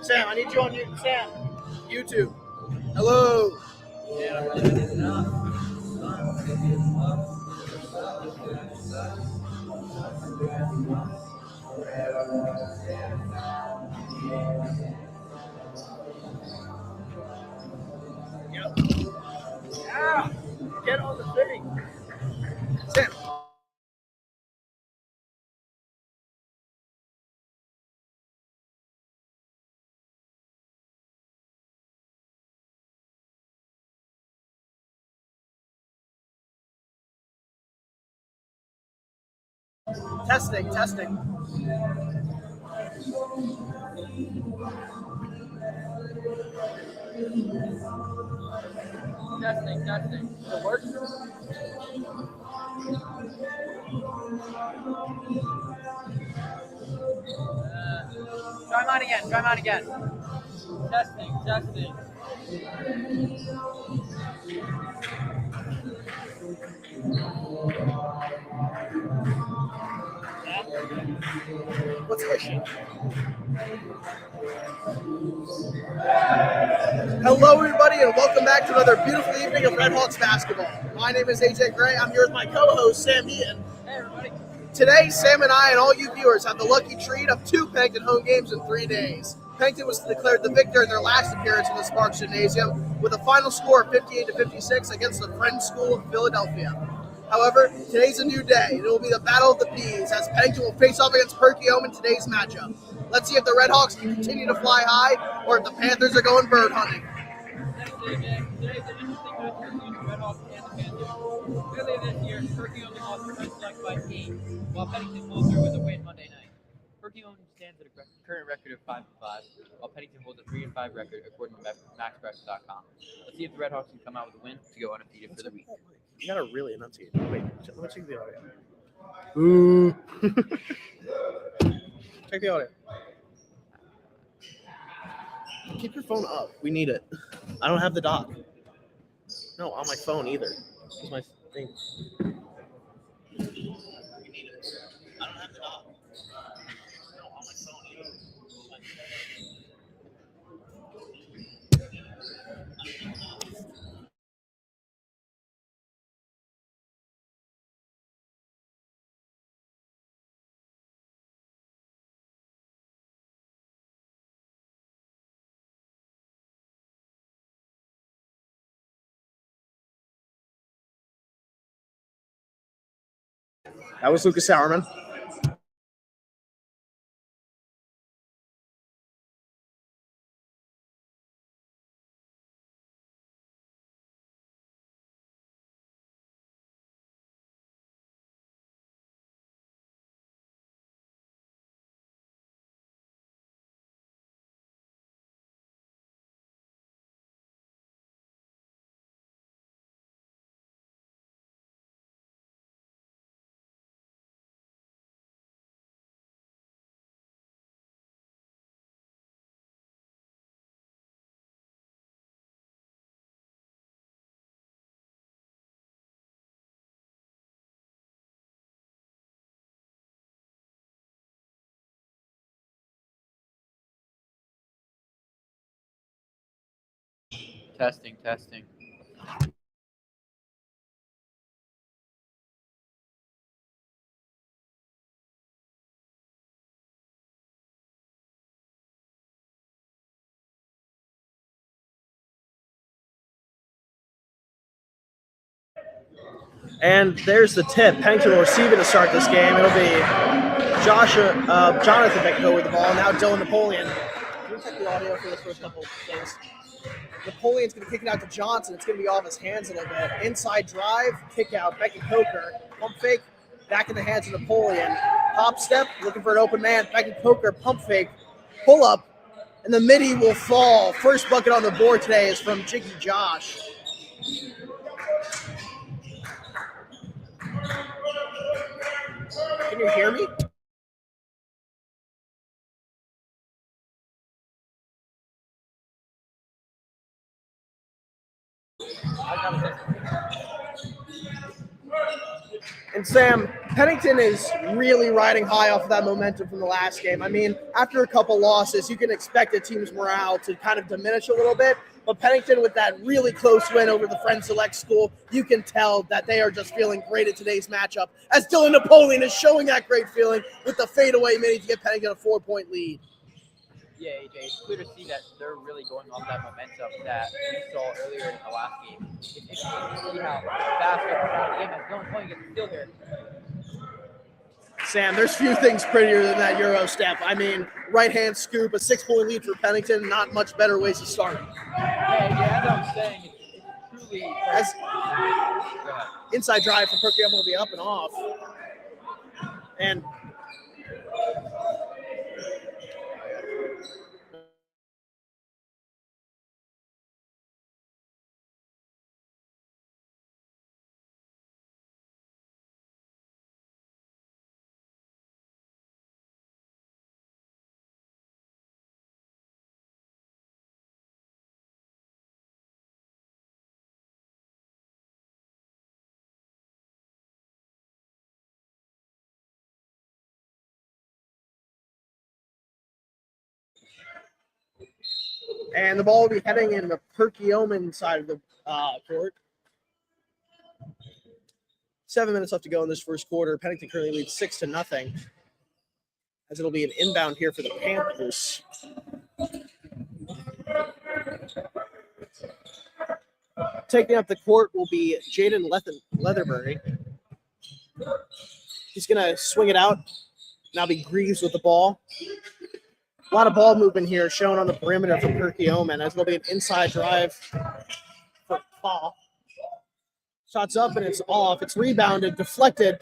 Sam, I need you on Sam. YouTube. Hello. Yeah. Get on the thing. Sam. Testing. Testing. It works? Try mine again. Testing. What's the issue? Hello, everybody, and welcome back to another beautiful evening of Red Hawks basketball. My name is AJ Gray. I'm here with my co-host, Sam Eaton. Hey, everybody. Today, Sam and I and all you viewers have the lucky treat of 2 Pennington home games in 3 days. Pennington was declared the victor in their last appearance in the Sparks Gymnasium with a final score of 58-56 against the Friends School of Philadelphia. However, today's a new day, and it will be the Battle of the Peas as Pennington will face off against Perkiomen in today's matchup. Let's see if the Red Hawks can continue to fly high or if the Panthers are going bird hunting. Thanks, AJ. Today's an interesting match between the Red Hawks and the Panthers. Clearly this year, Perkiomen lost to Pennington by 8, while Pennington pulled through with a win Monday night. Perkiomen stands at a current record of 5-5, while Pennington holds a 3-5 record according to MaxPress.com. Let's see if the Red Hawks can come out with a win to go undefeated for the week. You gotta really enunciate. Wait, let me check the audio. Ooh. Check the audio. Keep your phone up. We need it. I don't have the dock. No, on my phone either. This is my thing. We need it. I don't have the dock. No, on my phone either. That was Lucas Sauerman. Testing. And there's the tip. Pennington will receive it to start this game. It'll be Jonathan that can go with the ball. Now Dylan Napoleon. Can you check the audio for the first couple of things? Napoleon's going to kick it out to Johnson. It's going to be off his hands a little bit. Inside drive, kick out, Becky Coker. Pump fake, back in the hands of Napoleon. Pop step, looking for an open man. Becky Coker, pump fake, pull up, and the midi will fall. First bucket on the board today is from Jiggy Josh. Can you hear me? And Sam, Pennington is really riding high off of that momentum from the last game. I mean, after a couple losses, you can expect a team's morale to kind of diminish a little bit. But Pennington, with that really close win over the Friends Select School, you can tell that they are just feeling great at today's matchup, as Dylan Napoleon is showing that great feeling with the fadeaway mini to get Pennington a 4-point lead. Yeah, AJ, it's clear to see that they're really going off that momentum that we saw earlier in the last game. It's interesting to see how fast they're starting the game as Dylan Napoleon gets the steal here. Sam, there's few things prettier than that Euro step. I mean, right-hand scoop, a 6-point lead for Pennington, not much better ways to start. Yeah, as I'm saying, it's truly... As inside drive for Perkiomen will be up and off. And the ball will be heading in the Perkiomen side of the court. 7 minutes left to go in this first quarter. Pennington currently leads 6-0, as it'll be an inbound here for the Panthers. Taking up the court will be Jaden Leatherbury. He's going to swing it out. Now be Greaves with the ball. A lot of ball movement here shown on the perimeter for Perkiomen, as it'll be an inside drive for Paul. Shots up and it's off. It's rebounded, deflected.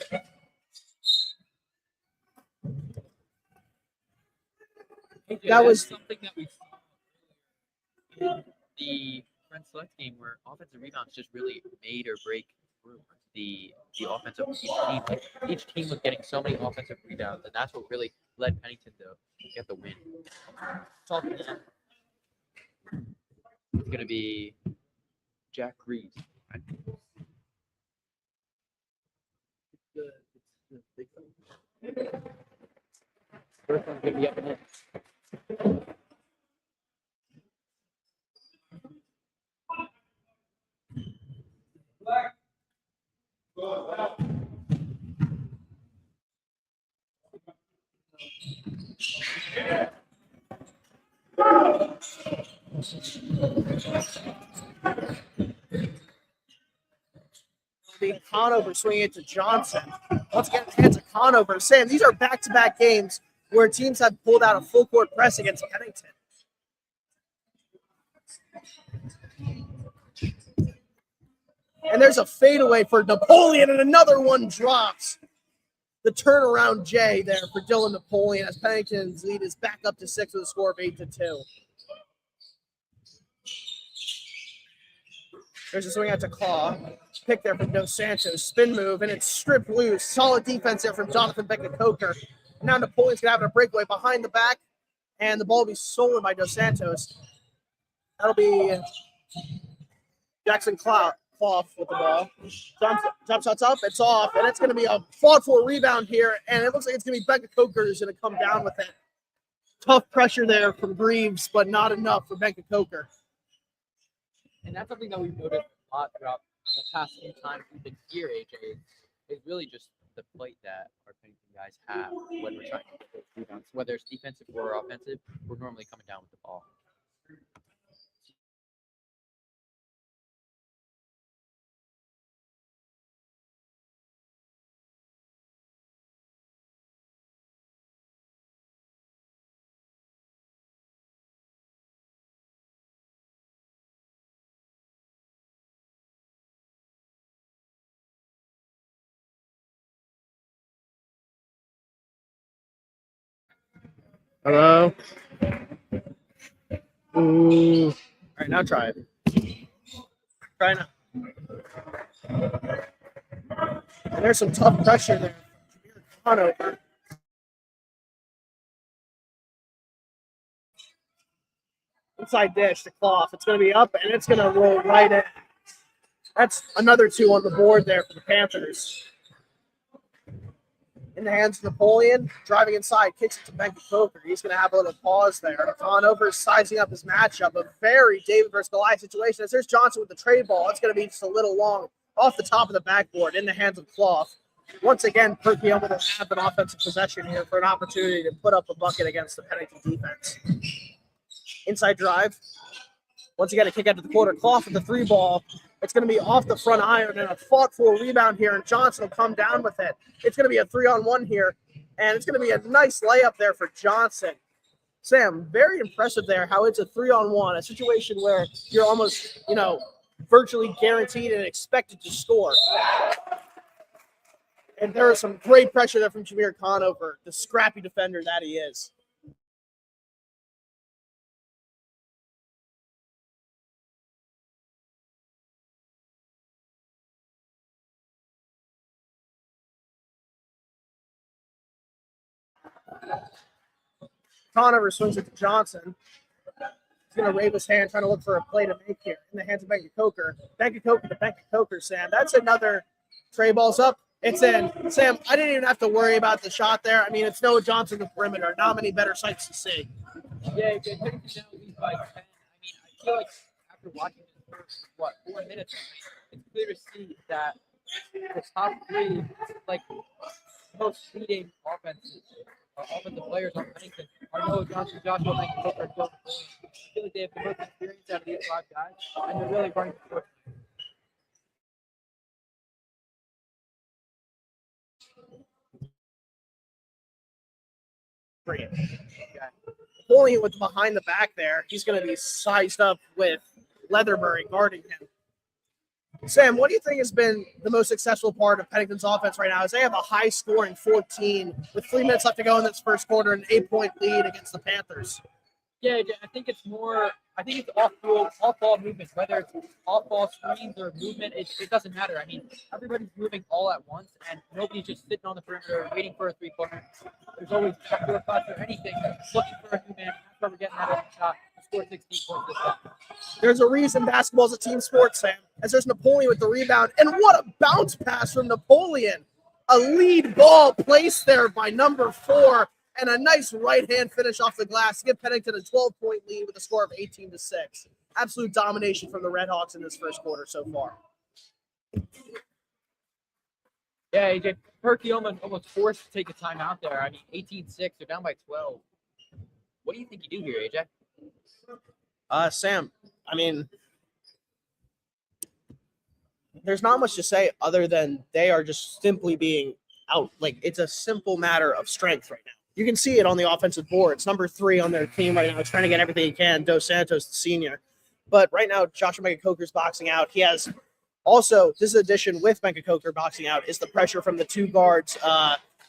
That was something that we saw in the Friends Select game, where offensive rebounds just really made or break through the offensive each team. Each team was getting so many offensive rebounds, and that's what really led Pennington to get the win. It's going to be Jack Greaves. Right? First one's going to be up and in. Conover swinging it to Johnson. Once again, hands of Conover. Sam, these are back-to-back games where teams have pulled out a full court press against Pennington. And there's a fadeaway for Napoleon, and another one drops. The turnaround J there for Dylan Napoleon, as Pennington's lead is back up to 6 with a score of 8-2. There's a swing out to Claw. Pick there from Dos Santos. Spin move, and it's stripped loose. Solid defense there from Jonathan Becca-Coker. Now Napoleon's going to have a breakaway behind the back, and the ball will be stolen by Dos Santos. That'll be Jackson Clough with the ball. Jump shots up, it's off, and it's going to be a fought-for rebound here, and it looks like it's going to be Becca-Coker who's going to come down with it. Tough pressure there from Greaves, but not enough for Becca-Coker. And that's something that we've noticed a lot throughout the past few times we've been here, AJ, is really just the plate that our Pennington guys have when we're trying to get those rebounds. Whether it's defensive or offensive, we're normally coming down with the ball. Hello? Ooh. All right, now try it. Try now. And there's some tough pressure there. Conover. Inside dish to Clough. It's going to be up, and it's going to roll right in. That's another 2 on the board there for the Panthers. In the hands of Napoleon, driving inside, kicks it to Perkiomen. He's going to have a little pause there. Conover sizing up his matchup. A very David versus Goliath situation. As there's Johnson with the trade ball, it's going to be just a little long off the top of the backboard in the hands of Clough. Once again, Perkiomen will have an offensive possession here for an opportunity to put up a bucket against the Pennington defense. Inside drive. Once again, a kick out to the quarter. Clough with the 3 ball. It's going to be off the front iron and a fought-for rebound here, and Johnson will come down with it. It's going to be a 3-on-1 here, and it's going to be a nice layup there for Johnson. Sam, very impressive there how it's a 3-on-1, a situation where you're almost, virtually guaranteed and expected to score. And there is some great pressure there from Jameer Conover, the scrappy defender that he is. Conover swings it to Johnson. He's going to wave his hand, trying to look for a play to make here in the hands of Perkiomen. Perkiomen to Perkiomen, Sam. That's another tray ball's up. It's in. Sam, I didn't even have to worry about the shot there. I mean, it's Noah Johnson, the perimeter. Not many better sights to see. Yeah, Pennington now leads by 10. I mean, I feel like after watching the first, 4 minutes, it's clear to see that the top 3, like, most leading offensive players on Pennington are Noah Johnson, Joshua Perkiomen, and Dylan Napoleon. I feel like they have the most experience out of these 5 guys, and they're really running the court. Brilliant. Napoleon with behind the back there. He's going to be sized up with Leatherbury guarding him. Sam, what do you think has been the most successful part of Pennington's offense right now? Is they have a high-scoring 14 with 3 minutes left to go in this first quarter, an 8-point lead against the Panthers. Yeah, I think it's off-ball movement, whether it's off-ball screens or movement, it doesn't matter. I mean, everybody's moving all at once, and nobody's just sitting on the perimeter waiting for a 3-pointer. There's always backdoor cuts or anything, looking for a new man. That's why we're getting that shot to score 16 points this time. There's a reason basketball's a team sport, Sam, as there's Napoleon with the rebound. And what a bounce pass from Napoleon. A lead ball placed there by number 4. And a nice right-hand finish off the glass to give Pennington a 12-point lead with a score of 18-6. Absolute domination from the Redhawks in this first quarter so far. Yeah, AJ, Perkiomen almost forced to take a timeout there. I mean, 18-6, they're down by 12. What do you think you do here, AJ? Sam, I mean, there's not much to say other than they are just simply being out. Like, it's a simple matter of strength right now. You can see it on the offensive board. It's number 3 on their team right now. It's trying to get everything he can. Dos Santos, the senior. But right now, Joshua Perkiomen's boxing out. He has also, this addition with Perkiomen boxing out, is the pressure from the 2 guards,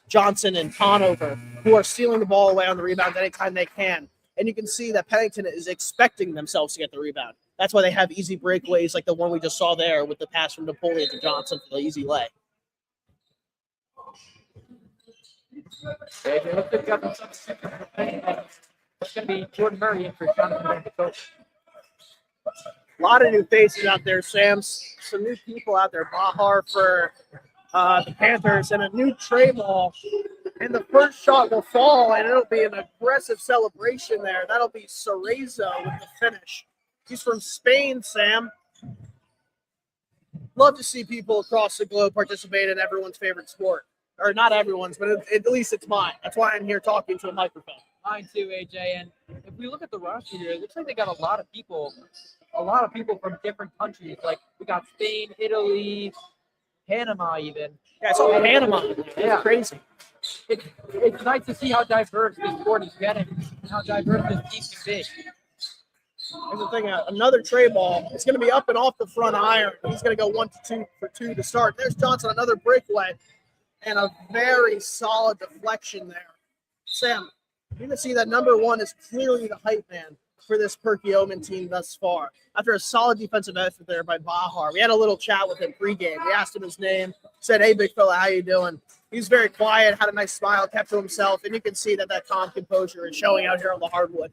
Johnson and Conover, who are stealing the ball away on the rebound anytime they can. And you can see that Pennington is expecting themselves to get the rebound. That's why they have easy breakaways like the one we just saw there with the pass from Napoleon to Johnson for the easy lay. It looks like we got some substitution for Pennington. It's going to be Jordan Murray in for Jonathan Perkiomen. A lot of new faces out there, Sam. Some new people out there. Bahar for the Panthers and a new tray ball. And the first shot will fall, and it'll be an aggressive celebration there. That'll be Cerezo with the finish. He's from Spain, Sam. Love to see people across the globe participate in everyone's favorite sport. Or not everyone's, but at least it's mine. That's why I'm here talking to a microphone. Mine too, AJ. And if we look at the roster here, it looks like they got a lot of people from different countries. Like we got Spain, Italy, Panama even. Yeah, it's all Panama. Yeah. Crazy. It's nice to see how diverse this sport is getting and how diverse this team can be. Here's the thing, another tray ball. It's going to be up and off the front iron. He's going to go 1-2 for 2 to start. There's Johnson, another breakaway. And a very solid deflection there. Sam, you can see that number 1 is clearly the hype man for this Perkiomen team thus far. After a solid defensive effort there by Bahar, we had a little chat with him pregame. We asked him his name, said, "Hey, big fella, how you doing?" He's very quiet, had a nice smile, kept to himself, and you can see that calm composure is showing out here on the hardwood.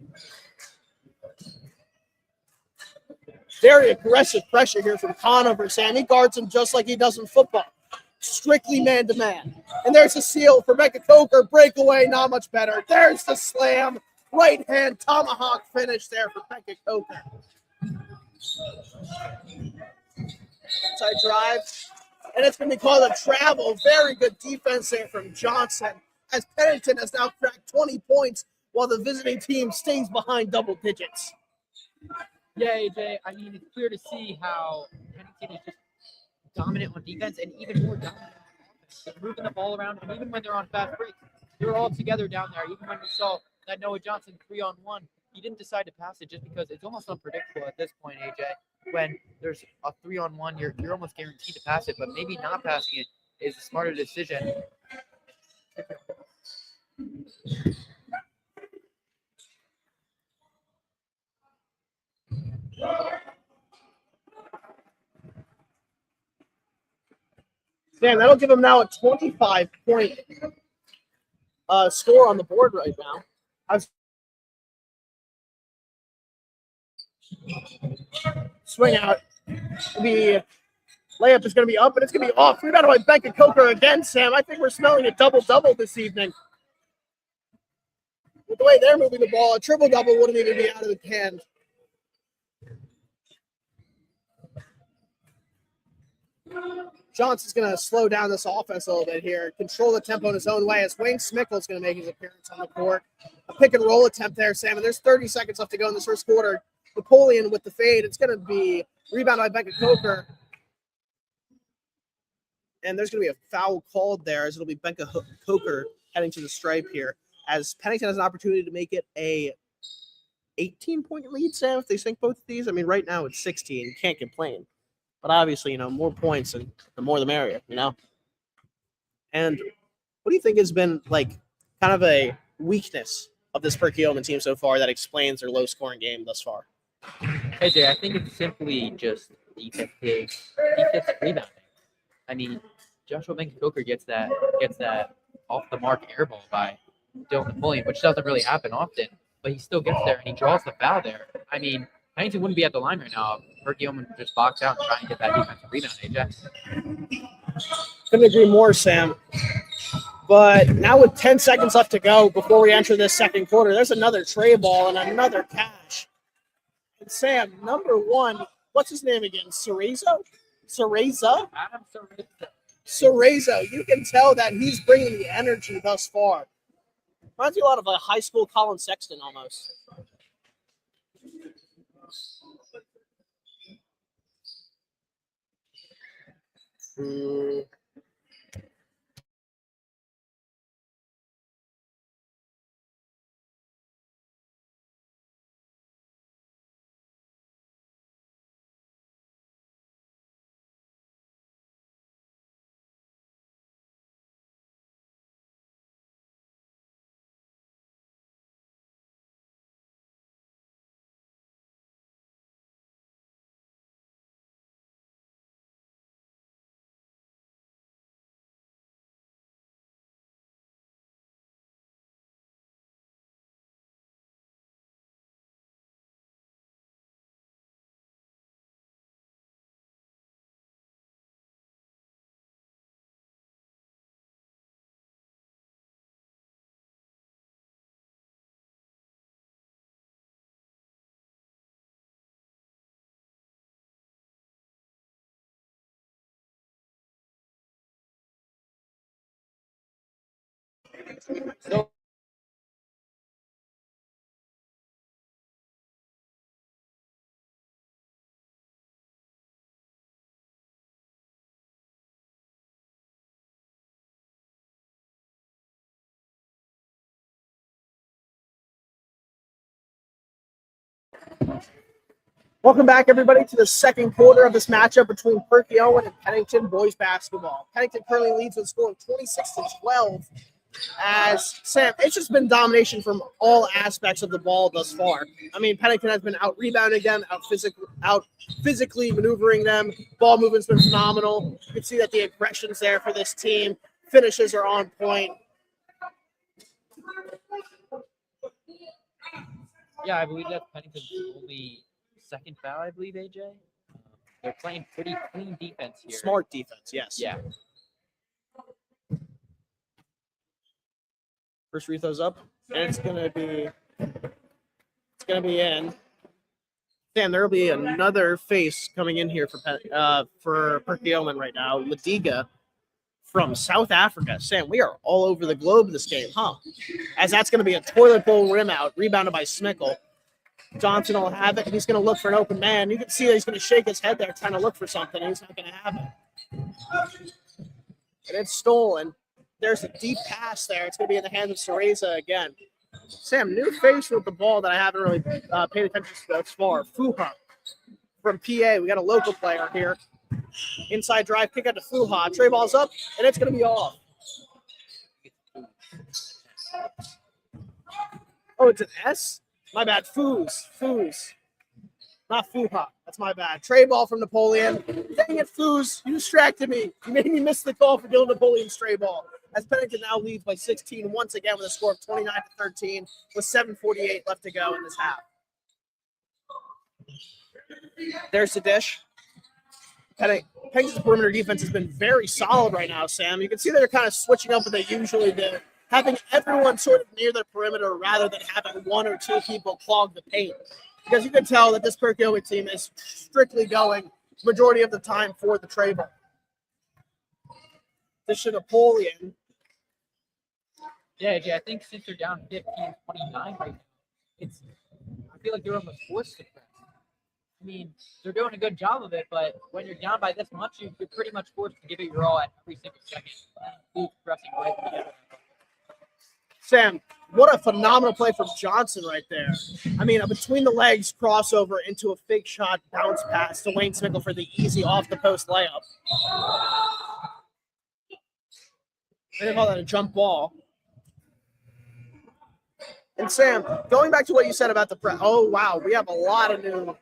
Very aggressive pressure here from Conover, Sam. He guards him just like he does in football. strictly man-to-man. And there's a seal for Becca Coker. Breakaway, not much better. There's the slam. Right hand tomahawk finish there for Becca Coker. Inside drive. And it's going to be called a travel. Very good defense there from Johnson, as Pennington has now cracked 20 points while the visiting team stays behind double digits. Yeah, AJ, I mean, it's clear to see how Pennington is just dominant on defense and even more dominant on offense. They're moving the ball around, and even when they're on fast breaks, they're all together down there. Even when we saw that Noah Johnson 3-on-1, he didn't decide to pass it just because it's almost unpredictable at this point, AJ. When there's a 3-on-1, you're almost guaranteed to pass it, but maybe not passing it is a smarter decision. Damn, that'll give him now a 25-point score on the board right now. Swing out. The layup is going to be up, and it's going to be off. Rebounded by Becca Coker again, Sam. I think we're smelling a double-double this evening. With the way they're moving the ball, a triple-double wouldn't even be out of the can. Johnson's going to slow down this offense a little bit here, control the tempo in his own way as Wayne Smickle's going to make his appearance on the court. A pick-and-roll attempt there, Sam, and there's 30 seconds left to go in this first quarter. Napoleon with the fade. It's going to be rebounded by Becca Coker. And there's going to be a foul called there as it'll be Becca Coker heading to the stripe here as Pennington has an opportunity to make it a 18-point lead, Sam, if they sink both of these. I mean, right now it's 16. You can't complain. But obviously, more points and the more the merrier, And what do you think has been, kind of a weakness of this Perkiomen team so far that explains their low-scoring game thus far? AJ, I think it's simply just defensive rebounding. I mean, Joshua Benka-Coker gets that off the mark air ball by Dylan Napoleon, which doesn't really happen often, but he still gets there and he draws the foul there. I mean, Pennington wouldn't be at the line right now. Perkiomen would just box out and try and get that defensive rebound, AJ. Couldn't agree more, Sam. But now with 10 seconds left to go before we enter this second quarter, there's another tray ball and another cash. And Sam, number one, what's his name again? Cereza? Adam Cereza. You can tell that he's bringing the energy thus far. Reminds me a lot of a high school Colin Sexton almost. So, Welcome back, everybody, to the second quarter of this matchup between Perkiomen and Pennington boys basketball. Pennington currently leads with a score of 26-12. As Sam, it's just been domination from all aspects of the ball thus far. I mean, Pennington has been out rebounding them, out physically maneuvering them. Ball movement's been phenomenal. You can see that the aggression's there for this team. Finishes are on point. yeah, I believe that's Pennington's only second foul, I believe, AJ. They're playing pretty clean defense here. Smart defense, yes. Yeah. First free throw's up, and it's gonna be in. Damn, there'll be another face coming in here for Perkiomen right now. Ladiga from South Africa. Sam, we are all over the globe this game, huh? As that's going to be a toilet bowl rim out, rebounded by Smickle. Johnson will have it, and he's going to look for an open man. You can see that he's going to shake his head there, trying to look for something, and he's not going to have it. And it's stolen. There's a deep pass there. It's going to be in the hands of Cereza again. Sam, new face with the ball that I haven't really paid attention to thus far. Fuha from PA. We got a local player here. Inside drive, kick out to Fuha. Tray ball's up, and it's going to be off. Oh, it's an S? My bad. Foos. Not Fuha. That's my bad. Tray ball from Napoleon. Dang it, Foos. You distracted me. You made me miss the call for Dylan Napoleon's tray ball. As Pennington now leads by 16 once again with a score of 29-13 with 7:48 left to go in this half. There's the dish. Pennington's perimeter defense has been very solid right now, Sam. You can see they're kind of switching up what they usually do, having everyone sort of near their perimeter rather than having one or two people clog the paint. Because you can tell that this Perkiomen team is strictly going majority of the time for the tray ball. This to Napoleon. Yeah, Jay, I think since they're down 15-29 right now, I feel like they're almost forced to press. I mean, they're doing a good job of it, but when you're down by this much, you're pretty much forced to give it your all at every single second. Keep pressing right together. Sam, what a phenomenal play from Johnson right there. I mean, a between the legs crossover into a fake shot bounce pass to Wayne Smickle for the easy off the post layup. They call that a jump ball. And Sam, going back to what you said about the press. Oh, wow. We have a lot of new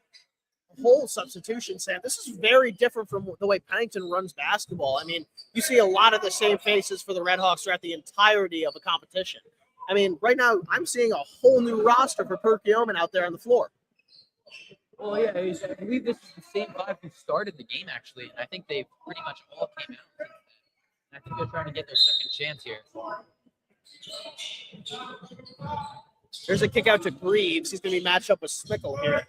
whole substitution, Sam. This is very different from the way Pennington runs basketball. I mean, you see a lot of the same faces for the Redhawks throughout the entirety of a competition. I mean, right now, I'm seeing a whole new roster for Perkiomen out there on the floor. Well, yeah, I believe this is the same five who started the game, actually. And I think they pretty much all came out since then. And I think they're trying to get their second chance here. There's a kick out to Greaves. He's going to be matched up with Smickle here.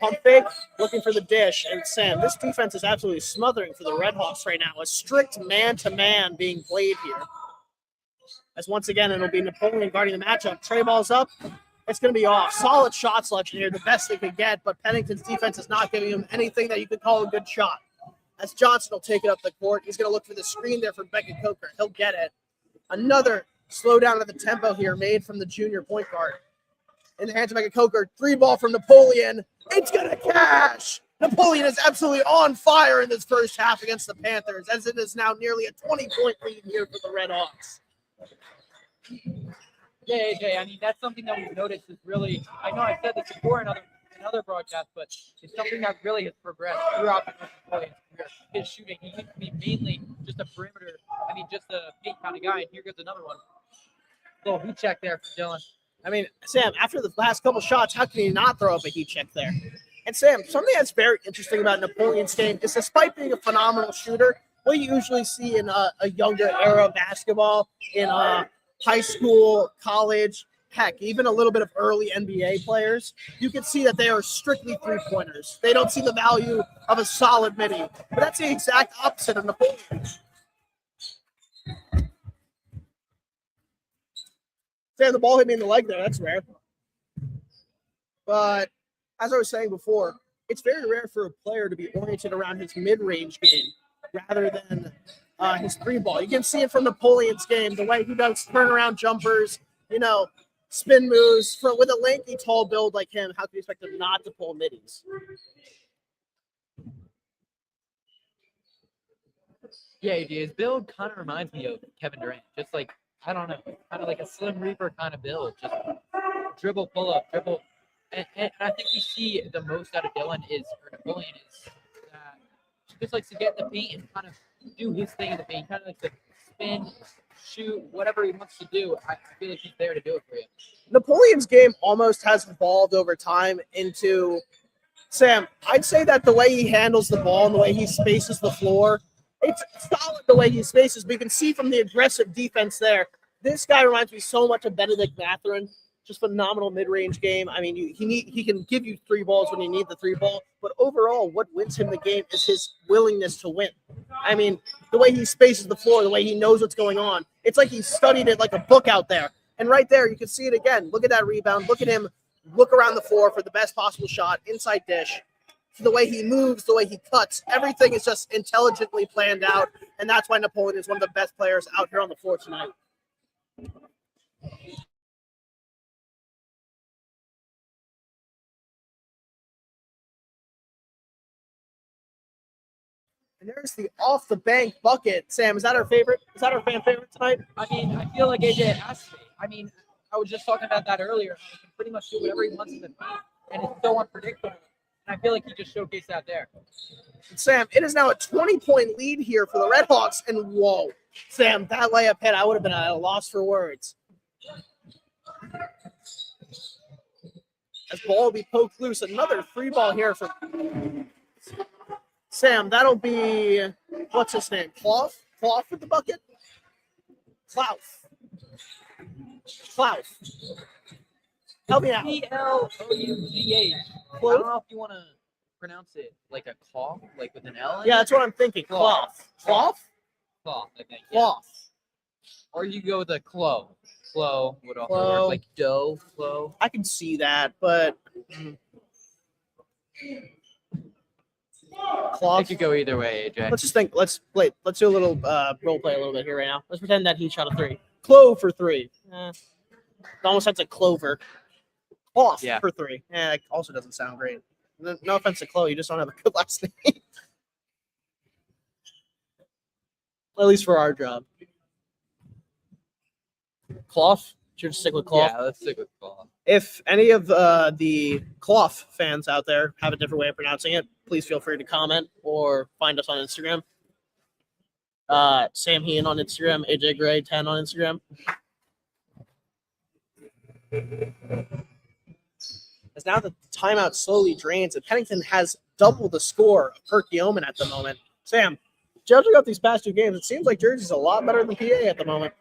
Pump fake, looking for the dish. And Sam, this defense is absolutely smothering for the Redhawks right now. A strict man-to-man being played here. As once again, it'll be Napoleon guarding the matchup. Tray ball's up. It's going to be off. Solid shot selection here, the best they could get, but Pennington's defense is not giving him anything that you could call a good shot. As Johnson will take it up the court, he's going to look for the screen there for Beckett Coker. He'll get it. Another slow down of the tempo here made from the junior point guard. In the hands of Beckett Coker, three ball from Napoleon. It's going to cash! Napoleon is absolutely on fire in this first half against the Panthers, as it is now nearly a 20-point lead here for the Redhawks. Yeah, AJ, I mean, that's something that we've noticed is really, I know I've said this before in other broadcasts, but it's something that really has progressed throughout the his shooting. He used to be mainly just a perimeter, just a paint kind of guy, and here goes another one. Little heat check there for Dylan. I mean, Sam, after the last couple shots, how can you not throw up a heat check there? And Sam, something that's very interesting about Napoleon's game is despite being a phenomenal shooter, what you usually see in a younger era of basketball, in high school, college, heck, even a little bit of early NBA players, you can see that they are strictly three-pointers. They don't see the value of a solid midi. But that's the exact opposite of Napoleon. Sam, the ball hit me in the leg there. That's rare. But as I was saying before, it's very rare for a player to be oriented around his mid-range game rather than his three ball. You can see it from Napoleon's game, the way he does turnaround jumpers, spin moves. With a lanky, tall build like him, how can you expect him not to pull middies? Yeah, his build kind of reminds me of Kevin Durant. Just like, I don't know, kind of like a Slim Reaper kind of build. Just dribble, pull up, dribble. And I think we see the most out of Napoleon is that he just likes to get in the paint and kind of do his thing in the paint. Kind of like to spin, shoot, whatever he wants to do. I feel like he's there to do it for you. Napoleon's game almost has evolved over time into, Sam, I'd say that the way he handles the ball and the way he spaces the floor, it's solid the way he spaces. But you can see from the aggressive defense there This guy reminds me so much of Benedict Mathurin. Just phenomenal mid-range game. I mean, he can give you 3 balls when you need the 3 ball, but overall, what wins him the game is his willingness to win. I mean, the way he spaces the floor, the way he knows what's going on. It's like he studied it like a book out there. And right there, you can see it again. Look at that rebound. Look at him look around the floor for the best possible shot, inside dish. The way he moves, the way he cuts, everything is just intelligently planned out, and that's why Napoleon is one of the best players out here on the floor tonight. And there's the off the bank bucket. Sam, is that our favorite? Is that our fan favorite tonight? I mean, I feel like AJ has to be. I mean, I was just talking about that earlier. He can pretty much do whatever he wants in the paint, and it's so unpredictable. And I feel like he just showcased that there. And Sam, it is now a 20-point lead here for the Red Hawks. And whoa, Sam, that layup hit, I would have been at a loss for words. As ball will be poked loose, another 3 ball here for Sam. That'll be, what's his name? Clough? Clough with the bucket? Clough. Help me out. Ploughgh. I don't know if you want to pronounce it like a claw, like with an L in Yeah, it. that's what I'm thinking. Clough. Clough, I think. Yeah. Clough. Or you go with a clow. Clow would also Clow. work, like dough, clow. I can see that, but Clough. It could go either way, AJ. Let's just think. Let's do a little role play a little bit here right now. Let's pretend that he shot a 3. Clove for 3. It almost sounds like Clover. Cloth for 3. It also doesn't sound great. No offense to Chloe, you just don't have a good last name. At least for our job. Cloth? Should stick with Cloth? Yeah, let's stick with cloth. If any of the Cloth fans out there have a different way of pronouncing it, please feel free to comment or find us on Instagram. Sam Hean on Instagram, AJ Gray 10 on Instagram. As now the timeout slowly drains, and Pennington has double the score of Perkiomen at the moment. Sam, judging up these past 2 games, it seems like Jersey's a lot better than PA at the moment.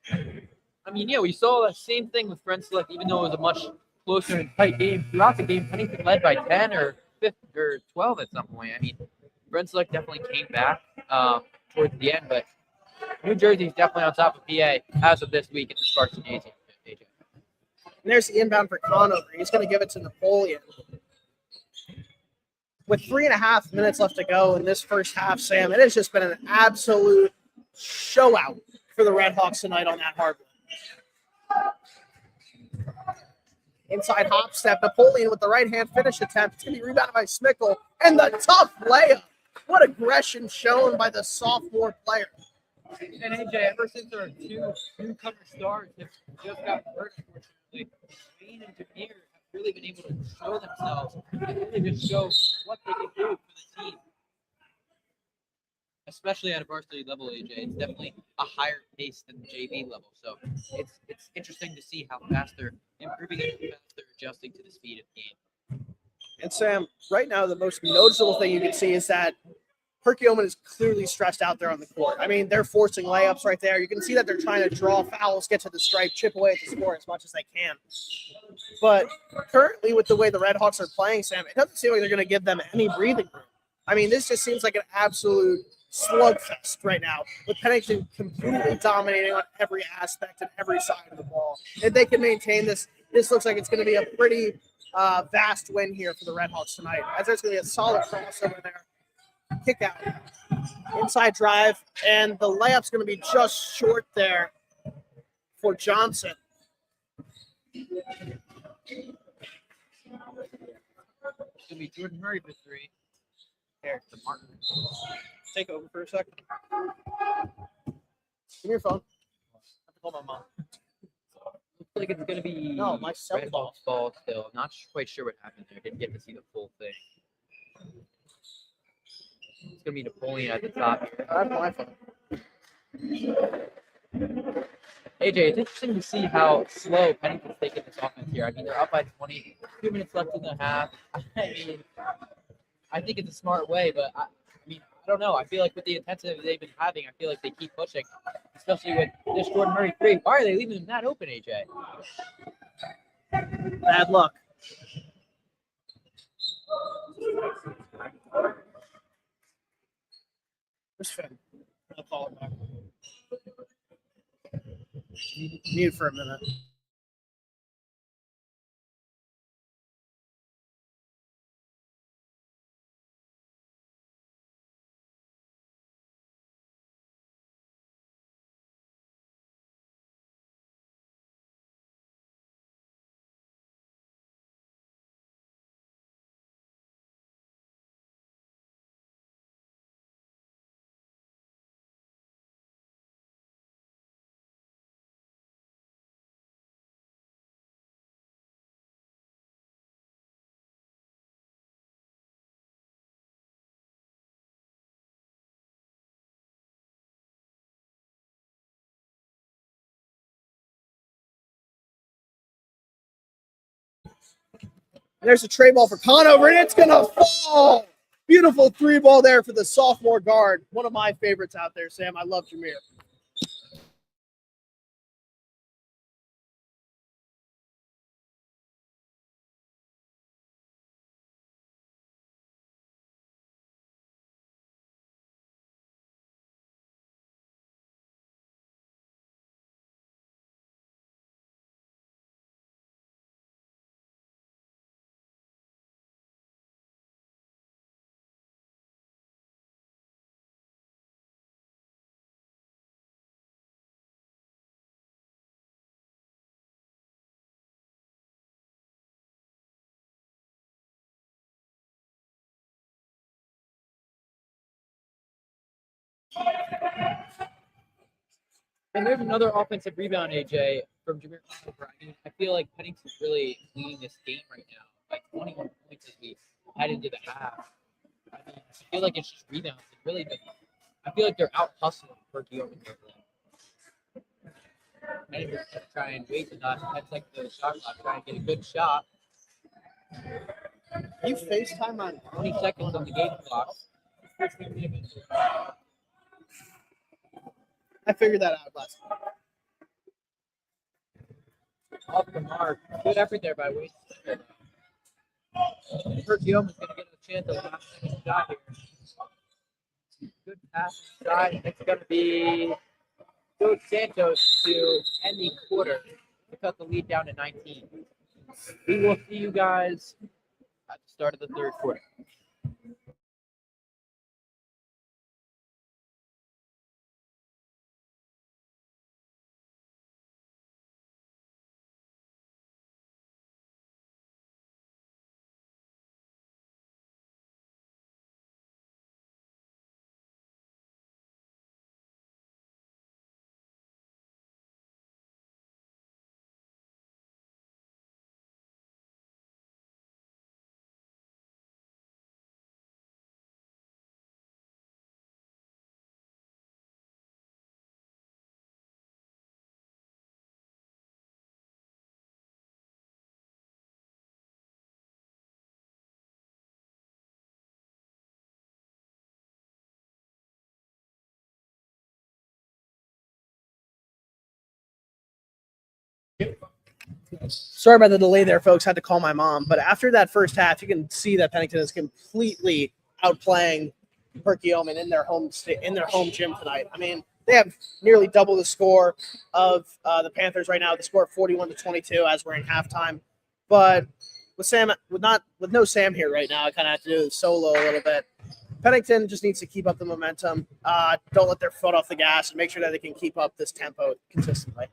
I mean, yeah, we saw the same thing with Brentsley, even though it was a much closer and tight game. Throughout the game, Pennington led by 10 or 12 at some point. I mean, Brentsley definitely came back towards the end, but New Jersey's definitely on top of PA as of this week in the Sparks and AJ. And there's the inbound for Conover. He's going to give it to Napoleon. With 3.5 minutes left to go in this first half, Sam, it has just been an absolute showout for the Red Hawks tonight on that hardwood. Inside hop step, Napoleon with the right-hand finish attempt. It's going to be rebounded by Smickle. And the tough layup. What aggression shown by the sophomore player. And AJ, ever since our 2 newcomer stars have just gotten hurt, unfortunately, Wayne and Demir have really been able to show themselves and really just show what they can do for the team. Especially at a varsity level, AJ, it's definitely a higher pace than the JV level. So it's interesting to see how fast they're improving and how fast they're adjusting to the speed of the game. And Sam, right now the most noticeable thing you can see is that Perkiomen is clearly stressed out there on the court. I mean, they're forcing layups right there. You can see that they're trying to draw fouls, get to the stripe, chip away at the score as much as they can. But currently, with the way the Red Hawks are playing, Sam, it doesn't seem like they're going to give them any breathing room. I mean, this just seems like an absolute slugfest right now, with Pennington completely dominating on every aspect and every side of the ball. If they can maintain this, this looks like it's going to be a pretty vast win here for the Red Hawks tonight, as there's going to be a solid crossover there. Kick out, inside drive, and the layup's going to be just short there for Johnson. It's going to be Jordan Murray for 3. Here, to Martin. Take over for a second. Give me your phone. I have to call my mom. Looks like it's going to be my cell Red phone. Hawks ball still. I'm not quite sure what happened there. Didn't get to see the full thing. It's going to be Napoleon at the top here. I have my phone. AJ, it's interesting to see how slow Pennington's taking this offense here. I mean, they're up by 20, 2 minutes left in the half. I mean, I think it's a smart way, but I don't know. I feel like with the intensity they've been having, I feel like they keep pushing, especially with this Jordan Murray three. Why are they leaving him that open, AJ? Bad luck. Where's Finn? I'll call him back. Mute for a minute. There's a tray ball for Conover, and it's going to fall. Beautiful three ball there for the sophomore guard. One of my favorites out there, Sam. I love Jameer. And there's another offensive rebound, AJ, from Jameer Conover. I mean, I feel like Pennington's really leading this game right now by 21 points as we head into the half. I mean, I feel like it's just rebounds. It's really been, I feel like they're out hustling Perkiomen here. Pennington's gonna try and wait the last 10 seconds of the shot clock, try and get a good shot. You FaceTime on 20 seconds on the game clock. I figured that out last time. Off the mark. Good effort there by Wade. Perkiomen's going to get a chance at the last second shot here. Good pass inside. It's going to be Coach Santos to end the quarter to cut the lead down to 19. We will see you guys at the start of the third quarter. Sorry about the delay there, folks. Had to call my mom. But after that first half, you can see that Pennington is completely outplaying Perkiomen in their home gym tonight. I mean, they have nearly double the score of the Panthers right now. The score of 41-22 as we're in halftime. But with no Sam here right now, I kind of have to do the solo a little bit. Pennington just needs to keep up the momentum. Don't let their foot off the gas and make sure that they can keep up this tempo consistently.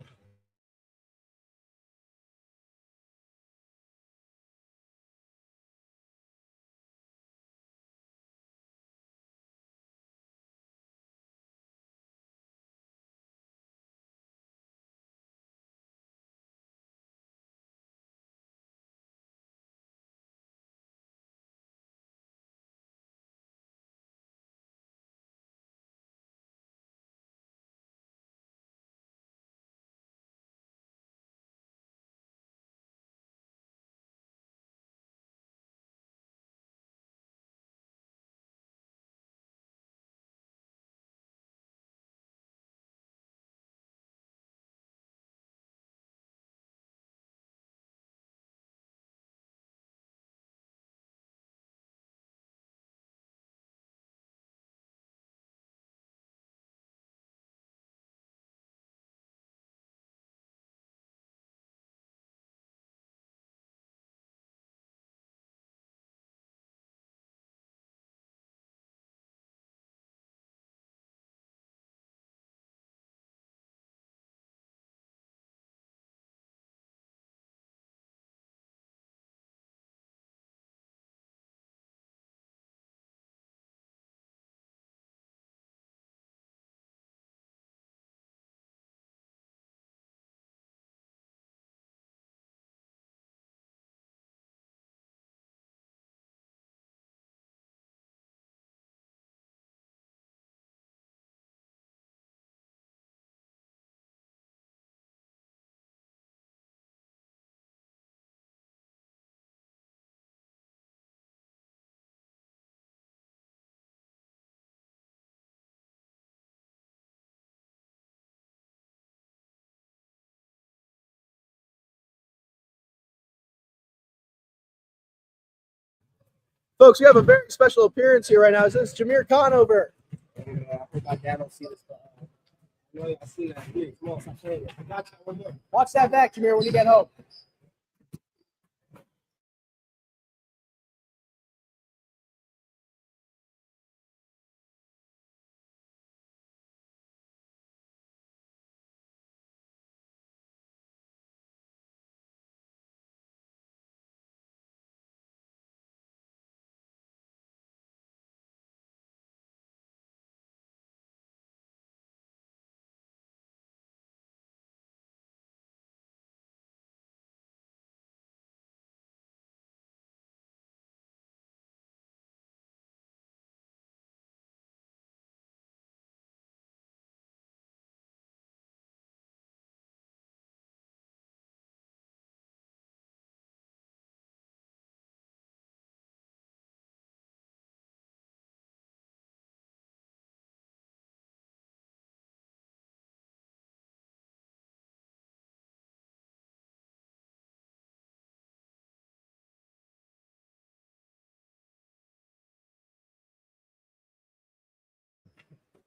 Folks, we have a very special appearance here right now. This is Jameer Conover. I hope my dad don't see this. I see that. Here, come on, stop saying it. I got you. One more. Watch that back, Jameer, when you get home.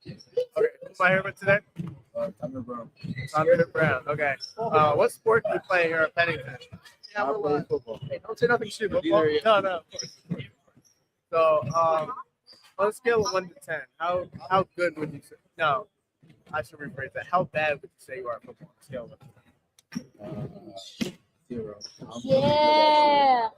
Okay, who am I here with today? Tommy Brown. Tommy Brown. Okay. What sport do you play here at Pennington? Yeah, I play football. hey, don't say nothing stupid. Football? No, no, of course. So, on a scale of 1 to 10, how good would you say? No, I should rephrase that. How bad would you say you are at football on a scale of 1 to 10? 0. Yeah.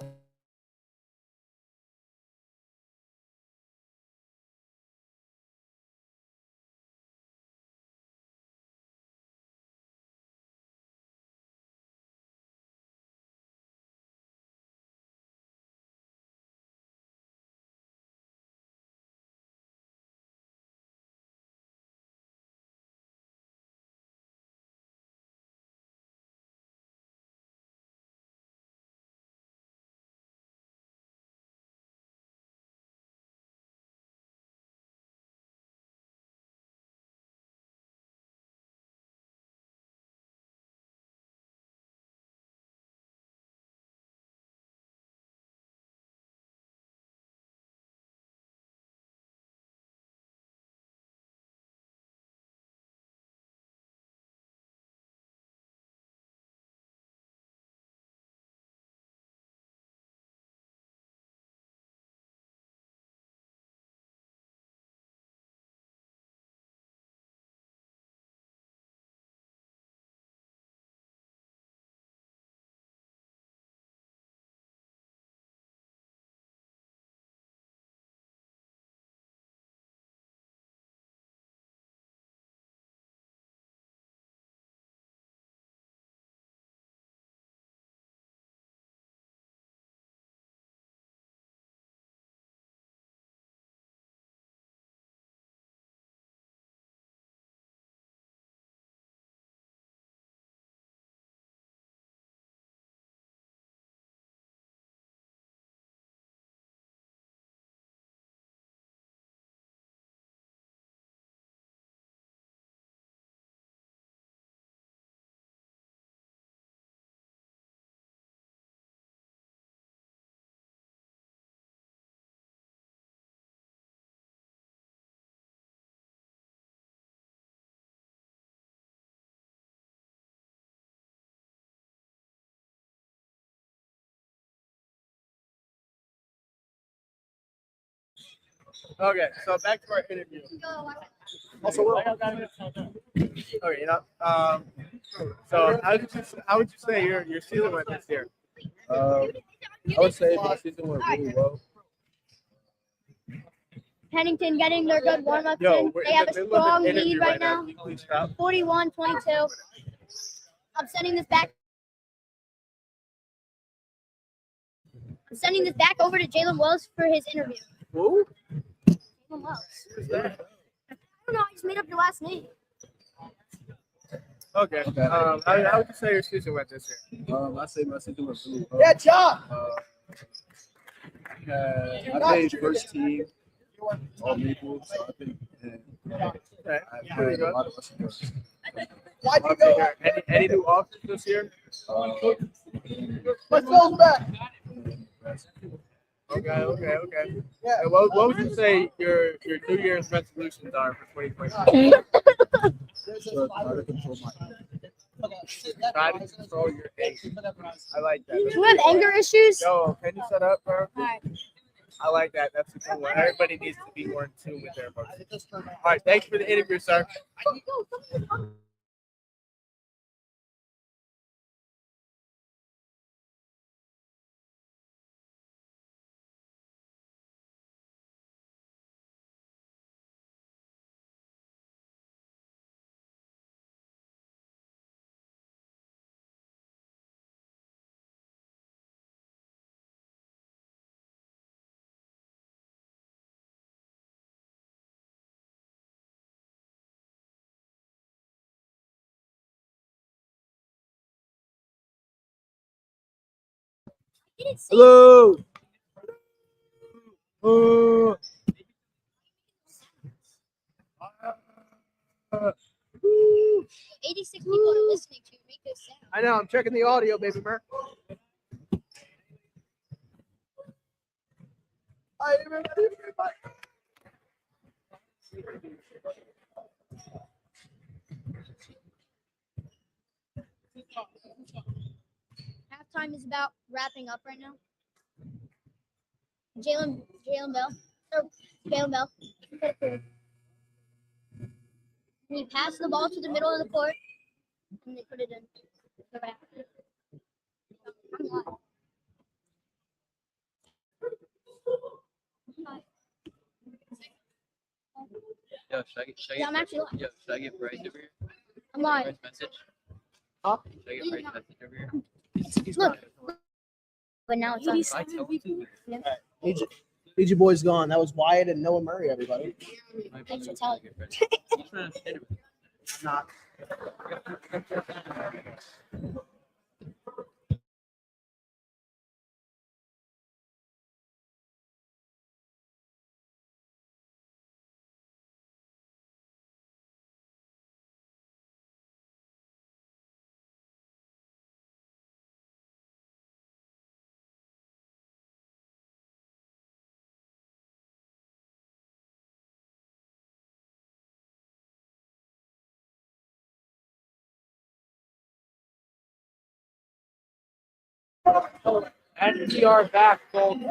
Okay, so back to our interview. Also, Will. Okay, so how would you say your season went this year? I would say my season went really well. Pennington getting their good warm-up Yo, in. we're They in have the a middle of strong an interview lead right now, Can you please stop? 41-22. I'm sending this back. I'm sending this back over to Jalen Wells for his interview. Who? Jalen Wells. Who's that? I don't know. I just made up your last name. Okay. How would you say your season went this year? I say my season went really well. Yeah, job. I played first team all Maple, so I think Okay. I played a lot of us. Why'd you Okay, go? any new offers this year? My Phil's back. Okay. Yeah. What would you say your New Year's resolutions are for 2020? Try to control your anger. I like that. Do you have anger issues? Yo, can you shut up, bro? Alright. I like that. That's a good one. Everybody needs to be more in tune with their emotions. All right, thanks for the interview, sir. Hello. 86 people are listening to you. Make this sound. I know. I'm checking the audio, baby Mer. Halftime is about wrapping up right now. Jalen Bell. And he passed the ball to the middle of the court, and they put it in the wrap. I'm live. Yo, should Yeah, I'm actually live. Yo, should I get Bryce over here? I'm live. Bryce message? Huh? Should I get Bryce message over here? He's Look. not. But now it's on. I tell him to. Fiji boy's gone. That was Wyatt and Noah Murray, everybody. Thanks for telling me. He's trying to hit him. Not. And we are back, folks.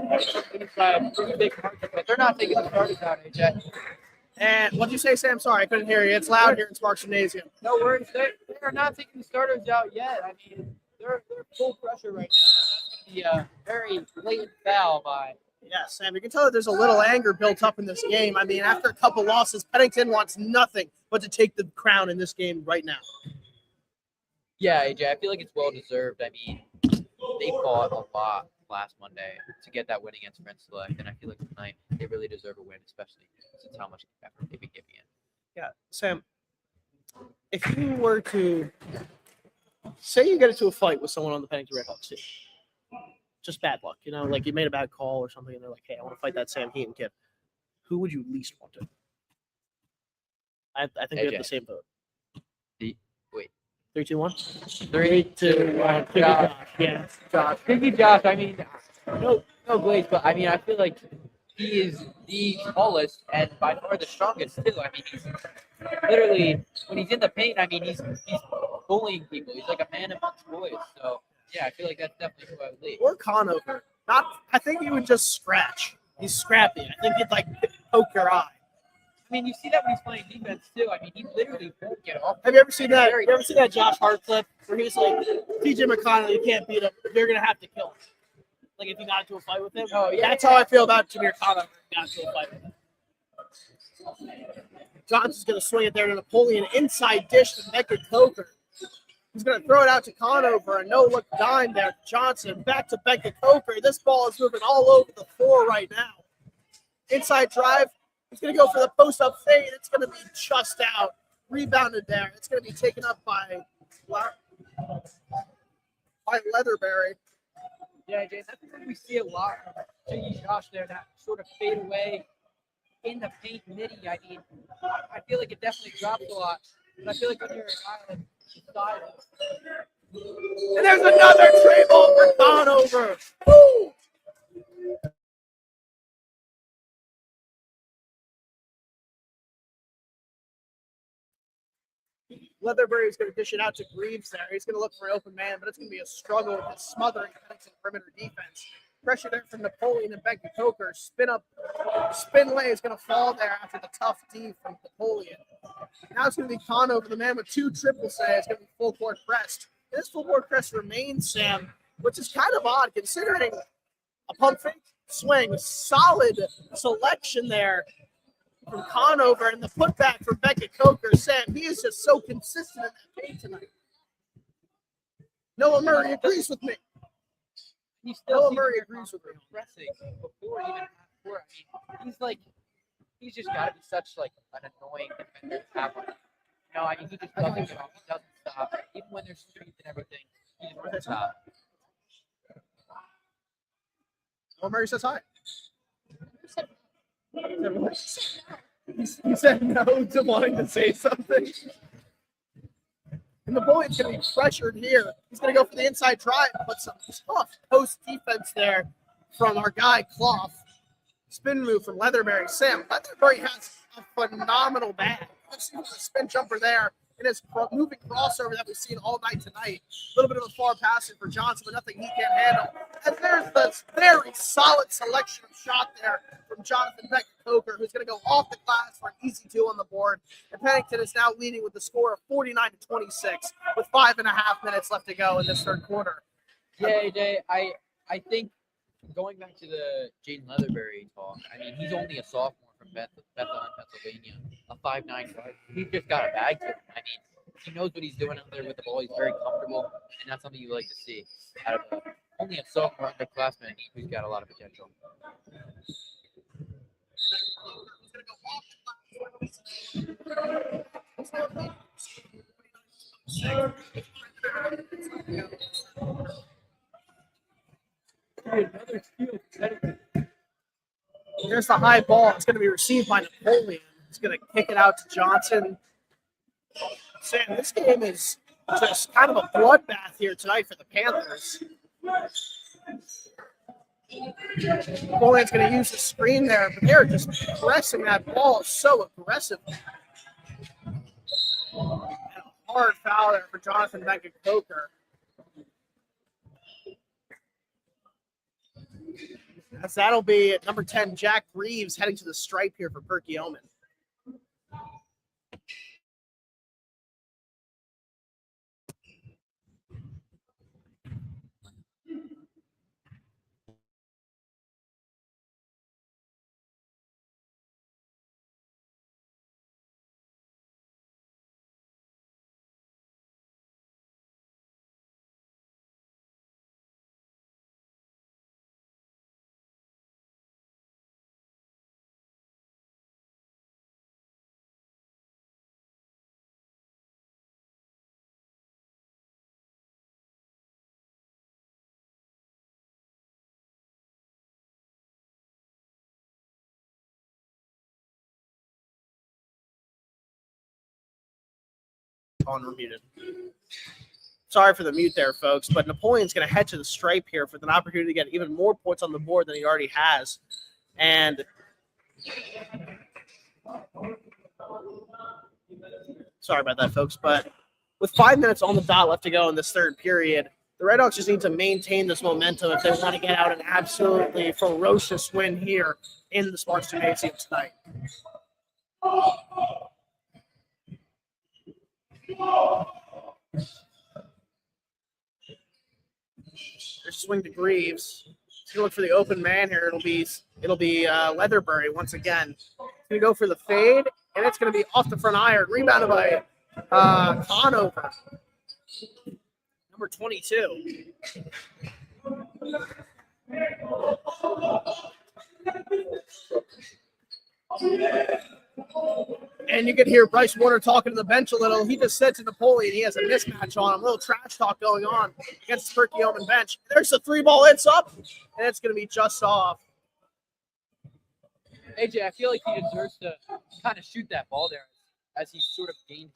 Inside pretty big market, but they're not taking the starters out, AJ. And what'd you say, Sam? Sorry, I couldn't hear you. It's loud here in Sparks Gymnasium. No worries. They are not taking the starters out yet. I mean, they're full pressure right now. That's going to be a very blatant foul by. Yeah, Sam, you can tell that there's a little anger built up in this game. I mean, after a couple losses, Pennington wants nothing but to take the crown in this game right now. Yeah, AJ, I feel like it's well deserved. I mean, they fought a lot last Monday to get that win against French Select, and I feel like tonight they really deserve a win, especially since how much effort they've been giving in. Yeah, Sam, if you were to say you get into a fight with someone on the Pennington Redhawks team, just bad luck, you know, like you made a bad call or something, and they're like, hey, I want to fight that Sam Heaton kid. Who would you least want to? I think we AJ. have the same vote. Wait. 3, 2, 1? 3, 2, 1. Josh. Yeah. Josh. Piggy Josh, I mean, no glaze, but I mean, I feel like he is the tallest and by far the strongest, too. I mean, he's literally, when he's in the paint, I mean, he's bullying people. He's like a man amongst boys. So, yeah, I feel like that's definitely who I would lead. Or Conover. I think he would just scratch. He's scrappy. I think he'd, like, poke your eye. I mean, you see that when he's playing defense, too. I mean, he literally won't get off. Have you ever seen that? You ever seen that Josh Hart clip where he's like, TJ McConnell, you can't beat him. You're going to have to kill him. Like, if you got into a fight with him. Oh, yeah. That's how I feel about Jameer Conover if you got into a fight with him. Johnson's going to swing it there to Napoleon. Inside dish to Becker Coker. He's going to throw it out to Conover. A no-look dime there to Johnson. Back to Becker Coker. This ball is moving all over the floor right now. Inside drive. He's going to go for the post-up fade. It's going to be just out. Rebounded there. It's going to be taken up by Leatherberry. Yeah, Jay, that's what we see a lot from Piggy Josh there, that sort of fade away in the paint midi. I mean, I feel like it definitely drops a lot. But I feel like when you're an island, And there's another tray ball for Conover. Woo! Leatherbury's going to dish it out to Greaves there. He's going to look for an open man, but it's going to be a struggle with his smothering Pennington perimeter defense. Pressure there from Napoleon and Becky Coker. Spin lay is going to fall there after the tough D from Napoleon. Now it's going to be Conover, the man with 2 triples today. It's going to be full court pressed. This full court press remains, Sam, which is kind of odd considering a pump fake swing. Solid selection there from Conover and the putback from Beckett Coker. Sam, he is just so consistent in that paint tonight. Noah Murray agrees with me. He still Noah Murray agrees with me. Pressing before even half court. I mean, he's just got to be such like an annoying defender to have on. You know, I mean, he just doesn't get off. He doesn't stop. Even when there's streets and everything, he just doesn't stop. Noah Murray says hi. He said no to wanting to say something. And Napoleon's going to be pressured here. He's going to go for the inside drive, but some tough post defense there from our guy Clough. Spin move from Leatherbury. Sam, Leatherbury has a phenomenal bag. Let's see the spin jumper there. It is moving crossover that we've seen all night tonight. A little bit of a far passing for Johnson, but nothing he can't handle. And there's this very solid selection of shot there from Jonathan Beckett Coker, who's going to go off the glass for an easy 2 on the board. And Pennington is now leading with the score of 49-26 with 5.5 minutes left to go in this third quarter. Yeah, AJ, I think going back to the Jaden Leatherbury talk, I mean, he's only a sophomore from Bethlehem, Pennsylvania, a 5'9" guard. He's just got a bag to him. I mean, he knows what he's doing out there with the ball. He's very comfortable, and that's something you like to see out of only a sophomore underclassman who's got a lot of potential. There's the high ball. It's going to be received by Napoleon. He's going to kick it out to Johnson. Sam, this game is just kind of a bloodbath here tonight for the Panthers. Napoleon's going to use the screen there, but they're just pressing that ball so aggressive. And a hard foul there for Jonathan Beckett Coker. As that'll be at number 10, Jack Reeves, heading to the stripe here for Perkiomen. On remuted. Sorry for the mute there, folks, but Napoleon's going to head to the stripe here for an opportunity to get even more points on the board than he already has. And sorry about that, folks, but with 5 minutes on the dot left to go in this third period, the Red Hawks just need to maintain this momentum if they want to get out an absolutely ferocious win here in the Sparks Gymnasium tonight. There's swing to Greaves. He's gonna look for the open man here. It'll be Leatherbury once again. He's gonna go for the fade, and it's gonna be off the front iron. Rebounded by Conover, number 22. And you can hear Bryce Warner talking to the bench a little. He just said to Napoleon he has a mismatch on him. A little trash talk going on against the Perkiomen bench. There's the 3-ball. It's up, and it's going to be just off. AJ, I feel like he deserves to kind of shoot that ball there as he sort of gained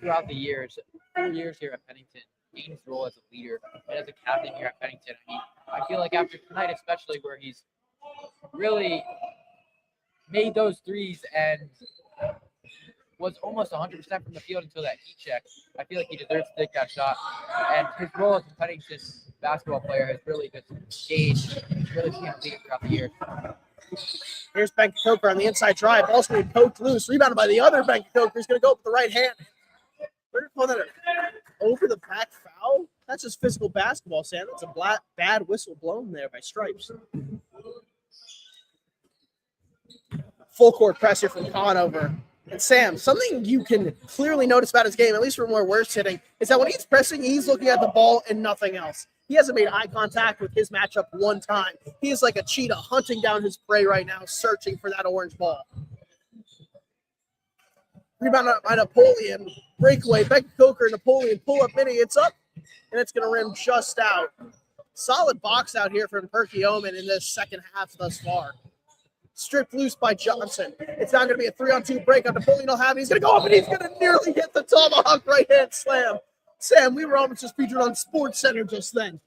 throughout the years. 4 years here at Pennington, gained his role as a leader and as a captain here at Pennington. I mean, I feel like after tonight, especially where he's really made those threes and was almost 100% from the field until that heat check. I feel like he deserves to take that shot. And his role as a Pennington basketball player has really just gauged, really seen him lead throughout the year. Here's Bank Coker on the inside drive. Ball's going to be poked loose. Rebounded by the other Bank Coker. He's going to go up with the right hand. We're going to call that an over the back foul. That's just physical basketball, Sam. That's a bad whistle blown there by Stripes. Full court pressure from Conover. And Sam, something you can clearly notice about his game, at least from where we're sitting, is that when he's pressing, he's looking at the ball and nothing else. He hasn't made eye contact with his matchup one time. He is like a cheetah hunting down his prey right now, searching for that orange ball. Rebound by Napoleon. Breakaway. Becky Coker, Napoleon pull up mini. It's up, and it's going to rim just out. Solid box out here from Perkiomen in this second half thus far. Stripped loose by Johnson. It's now going to be a 3-on-2 break on Napoleon. He'll have it. He's going to go up, and he's going to nearly hit the tomahawk right-hand slam. Sam, we were almost just featured on Sports Center just then.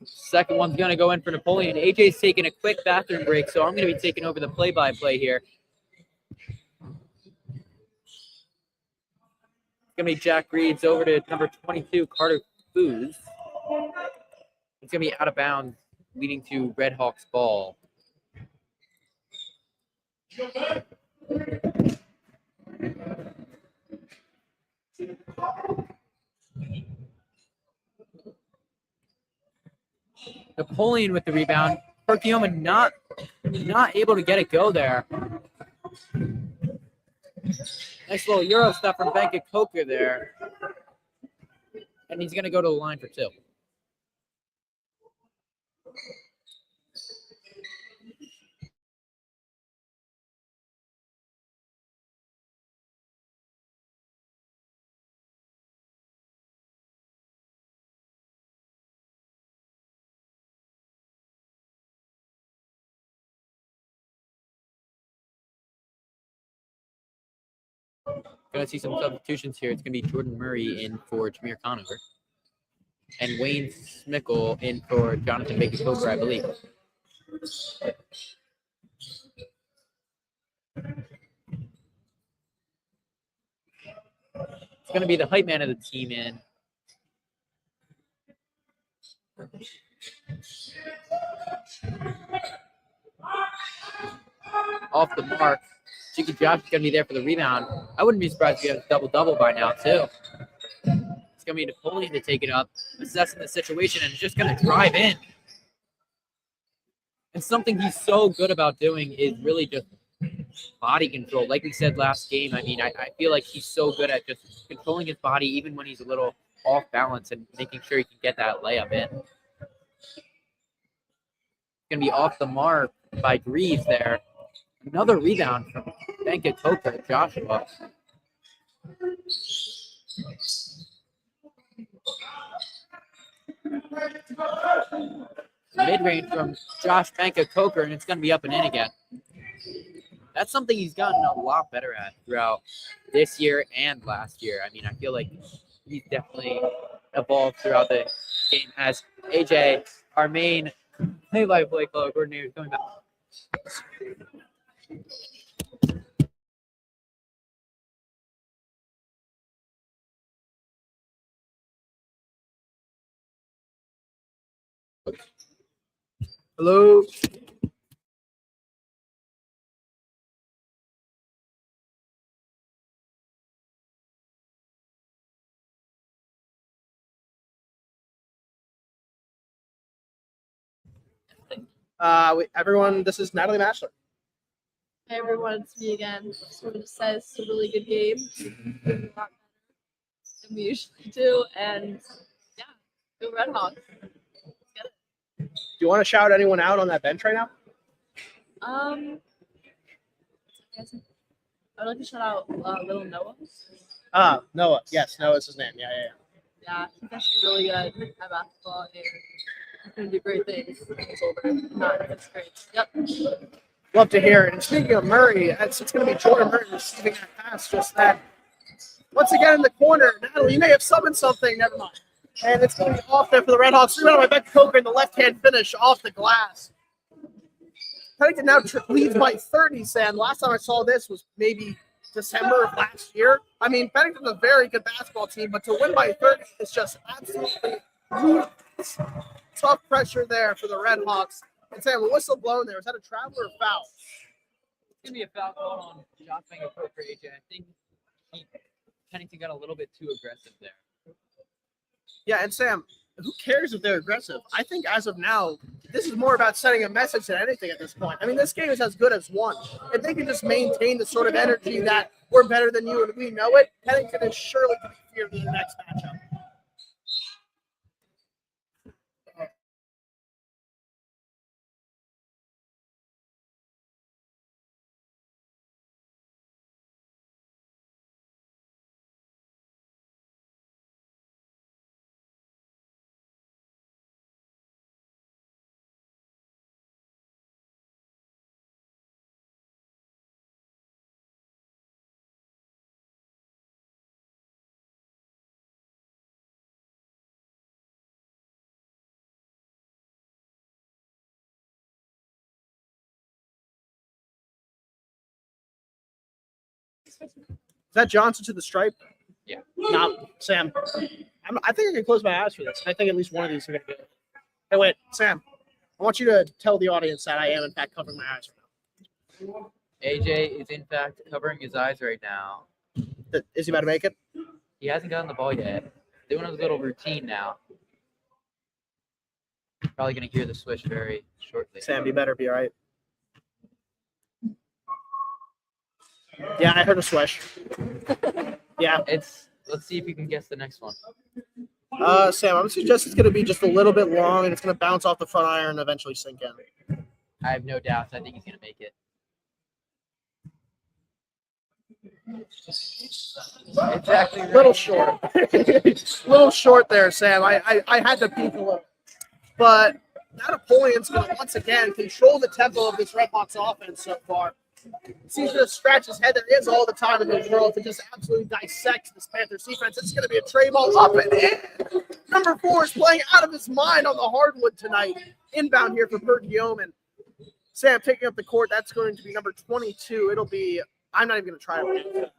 Second one's going to go in for Napoleon. AJ's taking a quick bathroom break, so I'm going to be taking over the play-by-play here. It's going to be Jack Reeves over to number 22, Carter Foos. It's going to be out of bounds, leading to Red Hawks ball. Napoleon with the rebound. Perkiomen not able to get it go there. Nice little Euro stuff from Bank of Coker there. And he's going to go to the line for two. Going to see some substitutions here. It's going to be Jordan Murray in for Jameer Conover. And Wayne Smickle in for Jonathan Baker-Coker, I believe. It's going to be the hype man of the team in. Off the mark. Cheeky Josh is going to be there for the rebound. I wouldn't be surprised if he has a double-double by now, too. It's going to be Napoleon to take it up, assessing the situation, and just going to drive in. And something he's so good about doing is really just body control. Like we said last game, I mean, I feel like he's so good at just controlling his body even when he's a little off balance and making sure he can get that layup in. It's going to be off the mark by Greaves there. Another rebound from Bank of Coker, Joshua. Mid-range from Josh Bank of Coker, and it's going to be up and in again. That's something he's gotten a lot better at throughout this year and last year. I mean, I feel like he's definitely evolved throughout the game as AJ, our main play-by-play color coordinator, is coming back. Hello. Everyone, this is Natalie Mashler. Hey everyone, it's me again. Just wanted to say it's a really good game. A lot better than we usually do, and yeah, go Redhawks. Do you want to shout anyone out on that bench right now? I guess I'd like to shout out little Noah. Noah. Yes, Noah's his name. Yeah. Yeah, he's actually really good at basketball, and he's gonna do great things when he's older. That's great. Yep. Love to hear it. And speaking of Murray, it's going to be Jordan Murray receiving that pass just that. Once again in the corner, Natalie, you may have summoned something. Never mind. And it's going to be off there for the Redhawks. Rebound by Beck Coker in the left-hand finish off the glass. Pennington now leads by 30, Sam. Last time I saw this was maybe December of last year. I mean, Pennington's a very good basketball team, but to win by 30 is just absolutely ludicrous. Tough pressure there for the Redhawks. And Sam, a whistle blown there. Is that a travel or a foul? It's gonna be a foul call on Josh Van for AJ. I think Pennington got a little bit too aggressive there. Yeah, and Sam, who cares if they're aggressive? I think as of now, this is more about sending a message than anything at this point. I mean, this game is as good as one. If they can just maintain the sort of energy that we're better than you and we know it, Pennington is surely to be feared in the next matchup. Is that Johnson to the stripe? Yeah. No, Sam. I think I can close my eyes for this. I think at least one of these are going to be. Hey, wait, Sam. I want you to tell the audience that I am, in fact, covering my eyes right now. AJ is in fact covering his eyes right now. Is he about to make it? He hasn't gotten the ball yet. Doing his little routine now. Probably gonna hear the swish very shortly. Sam, you better be all right. Yeah, I heard a swish. Yeah. Let's see if you can guess the next one. Sam, I'm suggesting it's going to be just a little bit long and it's going to bounce off the front iron and eventually sink in. I have no doubts. I think he's gonna make it. Exactly. Right. Little short. Little short there, Sam. I had to peek a little. But now Napoleon's going to once again control the tempo of this Redhawks offense so far. He's going to scratch his head. There is all the time in the world to just absolutely dissect this Panthers defense. It's going to be a tray ball up and in. Number 4 is playing out of his mind on the hardwood tonight. Inbound here for Perkiomen. Sam taking up the court. That's going to be number 22. It'll be, I'm not even going to try it.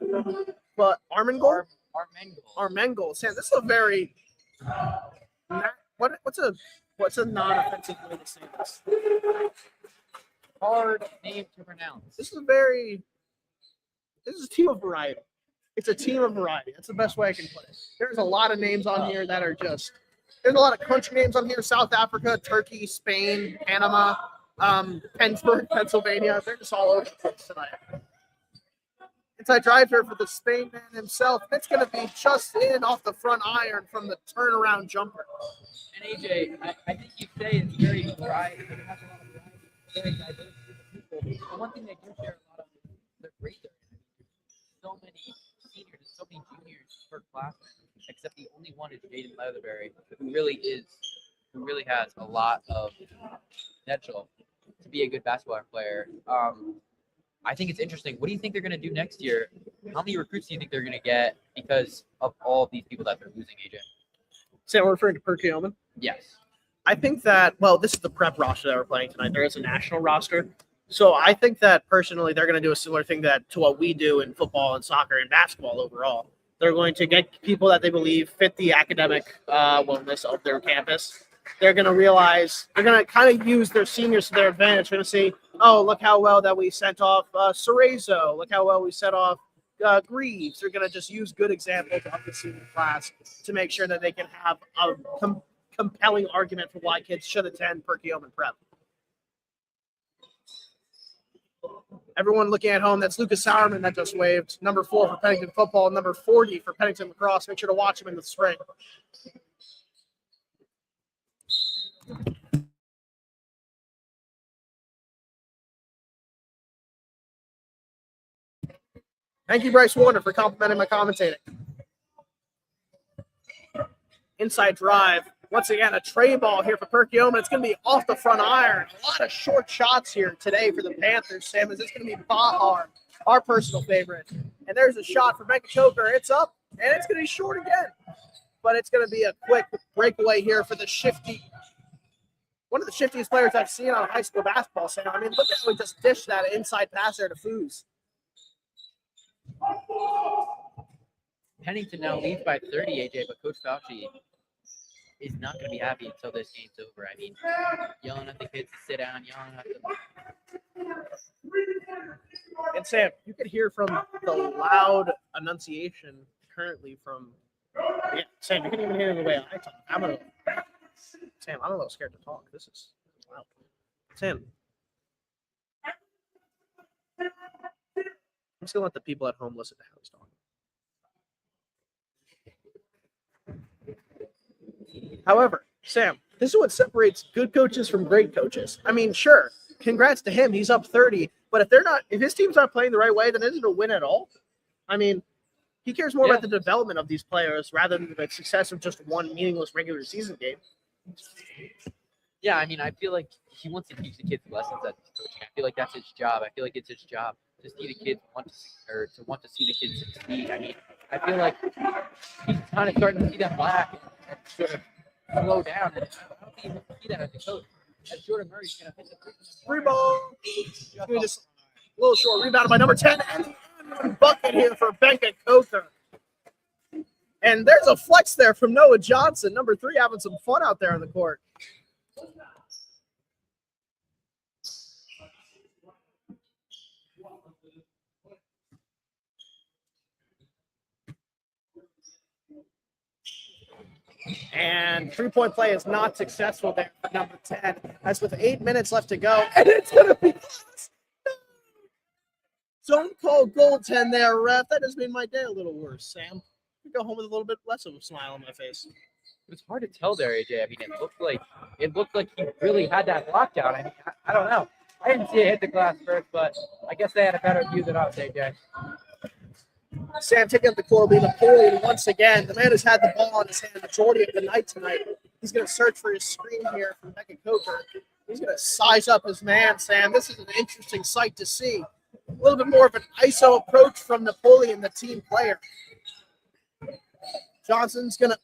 But Armengol? Armengol. Sam, this is a very, what's a non-offensive way to say this? Hard name to pronounce. This is a team of variety. It's a team of variety. That's the best way I can put it. There's a lot of names on here that are just, there's a lot of country names on here. South Africa, Turkey, Spain, Panama, Pittsburgh, Pennsylvania. They're just all over the place tonight. Inside drive here for the Spain man himself. It's going to be just in off the front iron from the turnaround jumper. And AJ, I think you say it's very variety. It has a lot of variety. Very diverse group of people. The one thing they do share a lot of is they're great there. So many seniors and so many juniors per class, except the only one is Jaden Leatherberry, who really has a lot of potential to be a good basketball player. I think it's interesting. What do you think they're going to do next year? How many recruits do you think they're going to get because of all of these people that they're losing, AJ? Sam, we're referring to Perkiomen? Yes. I think that, well, this is the prep roster that we're playing tonight. There is a national roster. So I think that personally they're going to do a similar thing to what we do in football and soccer and basketball overall. They're going to get people that they believe fit the academic wellness of their campus. They're going to realize, they're going to kind of use their seniors to their advantage. They're going to see, oh, look how well that we sent off Cerezo. Look how well we sent off Greaves. They're going to just use good examples of the senior class to make sure that they can have a compelling argument for why kids should attend Perkiomen Prep. Everyone looking at home, that's Lucas Sauerman that just waved. Number 4 for Pennington football, number 40 for Pennington lacrosse. Make sure to watch him in the spring. Thank you, Bryce Warner, for complimenting my commentating. Inside drive. Once again, a tray ball here for Perkiomen. It's going to be off the front iron. A lot of short shots here today for the Panthers, Sam, as it's going to be Bahar, our personal favorite. And there's a shot for Becca Coker. It's up, and it's going to be short again. But it's going to be a quick breakaway here for the one of the shiftiest players I've seen on high school basketball, Sam. I mean, look at how he just dished that inside pass there to Foos. Pennington now leads by 30, AJ, but Coach Fauci is not going to be happy until this game's over. I mean, yelling at the kids to sit down, yelling at them. And Sam, you could hear from the loud enunciation currently from Sam. You can even hear the way I talk. Sam, I'm a little scared to talk. This is loud. Sam, I'm just gonna let the people at home listen to how he's talking. However, Sam, this is what separates good coaches from great coaches. I mean, sure, congrats to him. He's up 30. But if his team's not playing the right way, then isn't it a win at all? I mean, he cares more about the development of these players rather than the success of just one meaningless regular season game. Yeah, I mean, I feel like he wants to teach the kids lessons at coaching. I feel like that's his job. I feel like it's his job to see the kids want to see the kids succeed. I mean, I feel like he's kind of starting to see that black and sort of slow down. And I don't think he wants to see that as a coach. As Jordan Murray's going to hit the free ball. Just a little short, rebounded by number 10, and bucket here for Becca Coker. And there's a flex there from Noah Johnson, number 3, having some fun out there on the court. And three-point play is not successful there for number 10. That's with 8 minutes left to go. And it's going to be don't call goaltend there, ref. That just made my day a little worse, Sam. I go home with a little bit less of a smile on my face. It was hard to tell there, AJ. I mean, it looked like he really had that lockdown. I mean, I don't know. I didn't see it hit the glass first, but I guess they had a better view than us, AJ. Sam taking up the court will be Napoleon once again. The man has had the ball in his hand the majority of the night tonight. He's going to search for his screen here from Becca Coker. He's going to size up his man, Sam. This is an interesting sight to see. A little bit more of an ISO approach from Napoleon, the team player. Johnson's going to,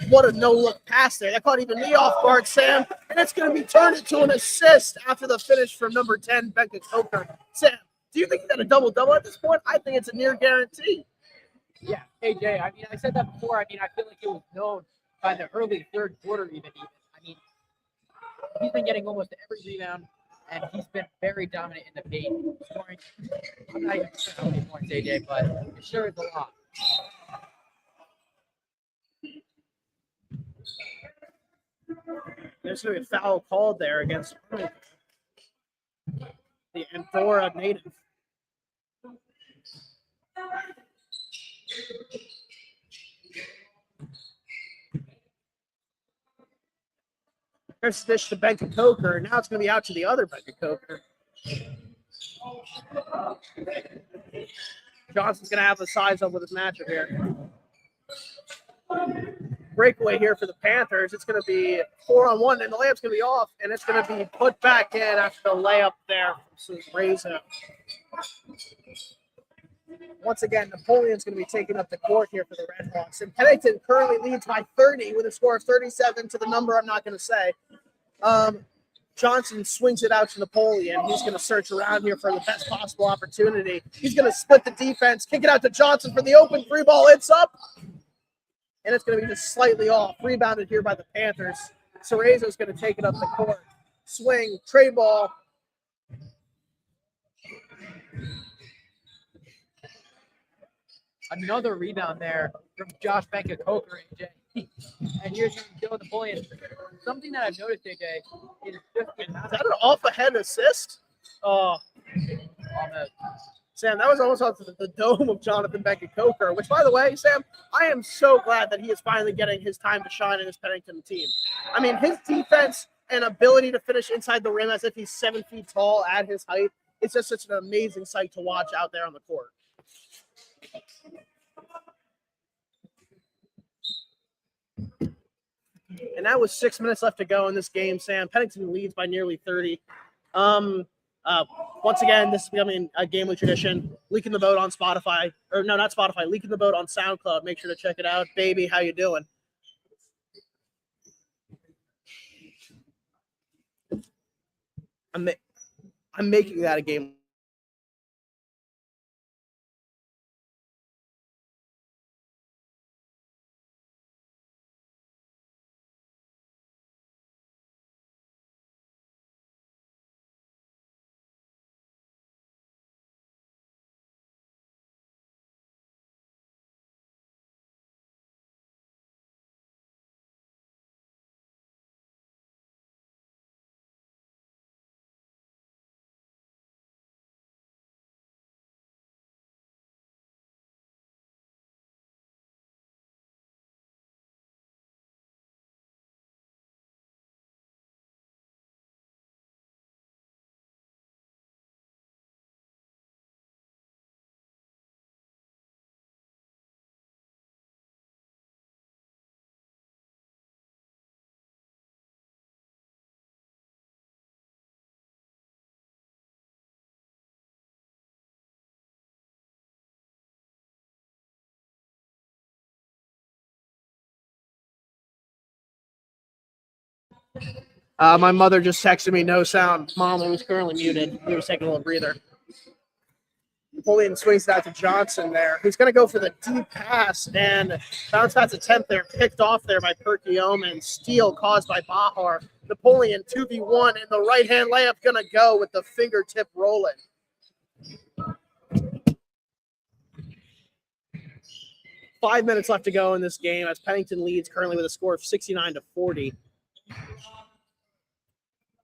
what a no-look pass there. That caught even me off guard, Sam. And it's going to be turned into an assist after the finish from number 10, Becca Coker. Sam, do you think he's got a double-double at this point? I think it's a near guarantee. Yeah, AJ, I mean, I said that before. I mean, I feel like it was known by the early third quarter even. I mean, he's been getting almost every rebound, and he's been very dominant in the paint, scoring. I'm not even sure how many points, AJ, but it sure is a lot. There's going to be a foul called there against the Andorra native. There's this to Becca Coker. Now it's going to be out to the other Becca Coker. Johnson's going to have the size up with his matchup here. Breakaway here for the Panthers. It's going to be 4-on-1, and the layup's going to be off, and it's going to be put back in after the layup there from Reza. Once again, Napoleon's going to be taking up the court here for the Redhawks. And Pennington currently leads by 30 with a score of 37 to the number I'm not going to say. Johnson swings it out to Napoleon. He's going to search around here for the best possible opportunity. He's going to split the defense, kick it out to Johnson for the open free ball. It's up. And it's going to be just slightly off. Rebounded here by the Panthers. Cerezo's going to take it up the court. Swing, tray ball. Another rebound there from Josh Becca Coker, AJ. And here's Joe Napoleon. Something that I've noticed, AJ, is just Is that an off-ahead assist? Ahmed. Sam, that was almost out to the dome of Jonathan Beckett-Coker, which, by the way, Sam, I am so glad that he is finally getting his time to shine in his Pennington team. I mean, his defense and ability to finish inside the rim as if he's 7 feet tall at his height, it's just such an amazing sight to watch out there on the court. And that was 6 minutes left to go in this game, Sam. Pennington leads by nearly 30. Once again, this is becoming a game-week tradition. Leaking the Boat on Spotify. Or no, not Spotify. Leaking the Boat on SoundCloud. Make sure to check it out. Baby, how you doing? I'm making that a game. My mother just texted me, no sound. Mom was currently muted. He was taking a little breather. Napoleon swings that to Johnson there. He's going to go for the deep pass, and bounce pass attempt there, picked off there by Perkiomen. Steal caused by Bahar. Napoleon 2v1, and the right-hand layup going to go with the fingertip rolling. Five minutes left to go in this game as Pennington leads currently with a score of 69-40.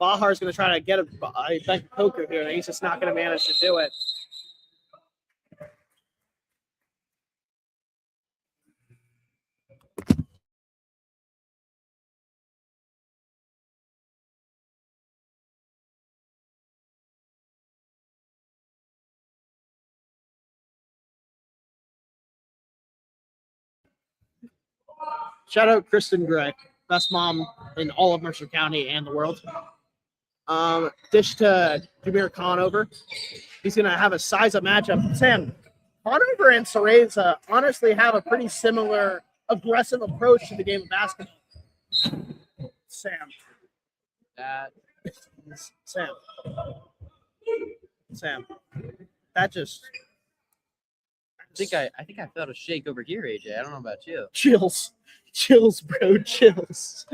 Bahar is going to try to get a Beckett-Coker here, and he's just not going to manage to do it. Shout out Kristen Gray, best mom in all of Mercer County and the world. Dish to Jameer Conover. He's going to have a size-up matchup. Sam, Conover and Cereza honestly have a pretty similar aggressive approach to the game of basketball. Sam. That just... I think I felt a shake over here, AJ. I don't know about you. Chills, bro, chills.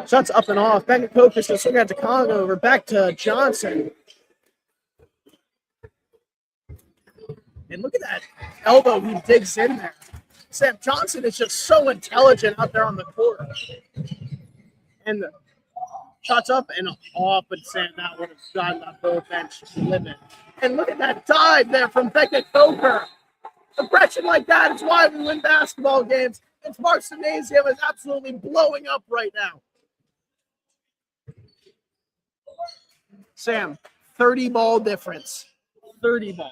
Shots up and off. Beckett-Coker is going to swing out to Conover. Back to Johnson. And look at that elbow he digs in there. Sam Johnson is just so intelligent out there on the court. And the shots up and off, but Sam, that would have gotten the whole bench limit. And look at that dive there from Beckett-Coker. Aggression like that is why we win basketball games. And Mark Gymnasium is absolutely blowing up right now. Sam, 30 ball difference. 30 ball.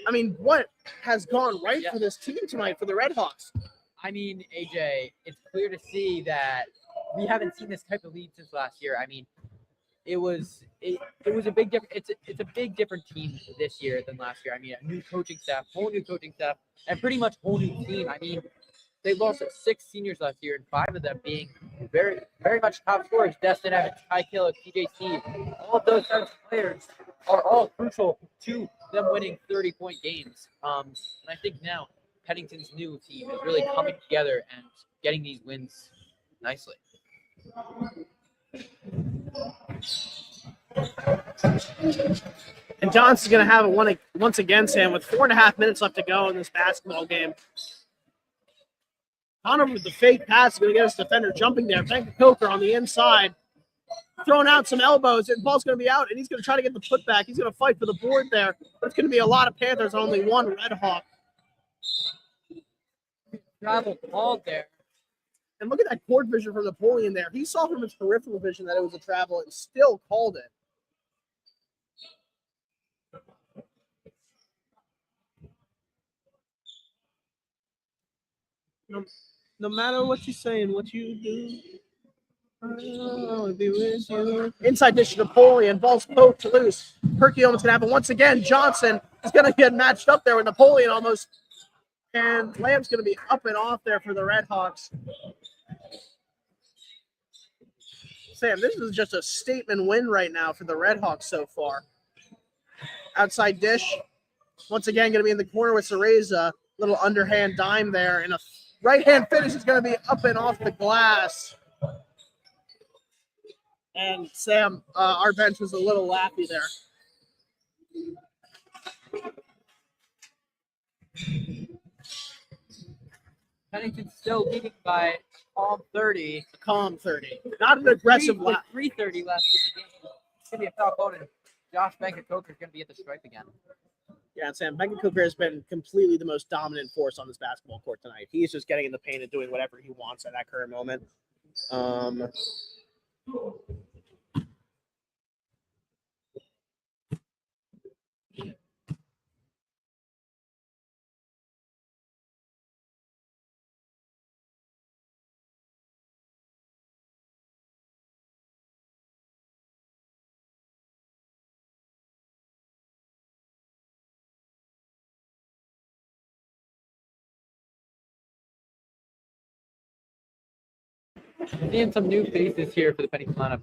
I mean, what has gone right for this team tonight for the Red Hawks? I mean, AJ, it's clear to see that we haven't seen this type of lead since last year. I mean, it was a big different. It's a big different team this year than last year. I mean, a new coaching staff, whole new coaching staff, and pretty much whole new team. I mean, they lost 6 seniors last year, and 5 of them being very, very much top scorers. Destin Evans, Ty Killick, TJ Steve. All of those types of players are all crucial to them winning 30-point games. And I think now Pennington's new team is really coming together, and getting these wins nicely. And Johnson's going to have it one once again, Sam, with 4.5 minutes left to go in this basketball game. Connor with the fake pass is going to get his defender jumping there. Bank Coker on the inside, throwing out some elbows, and the ball's going to be out, and he's going to try to get the putback. He's going to fight for the board there, but it's going to be a lot of Panthers, only one Red Hawk. Travel called there. And look at that court vision from Napoleon there. He saw from his peripheral vision that it was a travel and still called it. No matter what you say and what you do, I'll be with you. Inside dish to Napoleon. Ball's poked loose. Perkiomen's going to have it once again. Johnson is going to get matched up there with Napoleon almost. And Lamb's going to be up and off there for the Red Hawks. Sam, this is just a statement win right now for the Red Hawks so far. Outside dish. Once again, going to be in the corner with Cereza. Little underhand dime there. And a right-hand finish is going to be up and off the glass. And Sam, our bench was a little lappy there. Pennington still leading by calm 30. Calm 30. Not an aggressive lap. 3:30 left in the game. It's going to be a foul called, and Josh Banker-Coker is going to be at the stripe again. Yeah, and Sam, Banker Coker has been completely the most dominant force on this basketball court tonight. He's just getting in the paint and doing whatever he wants at that current moment. Seeing some new faces here for the Pennington lineup.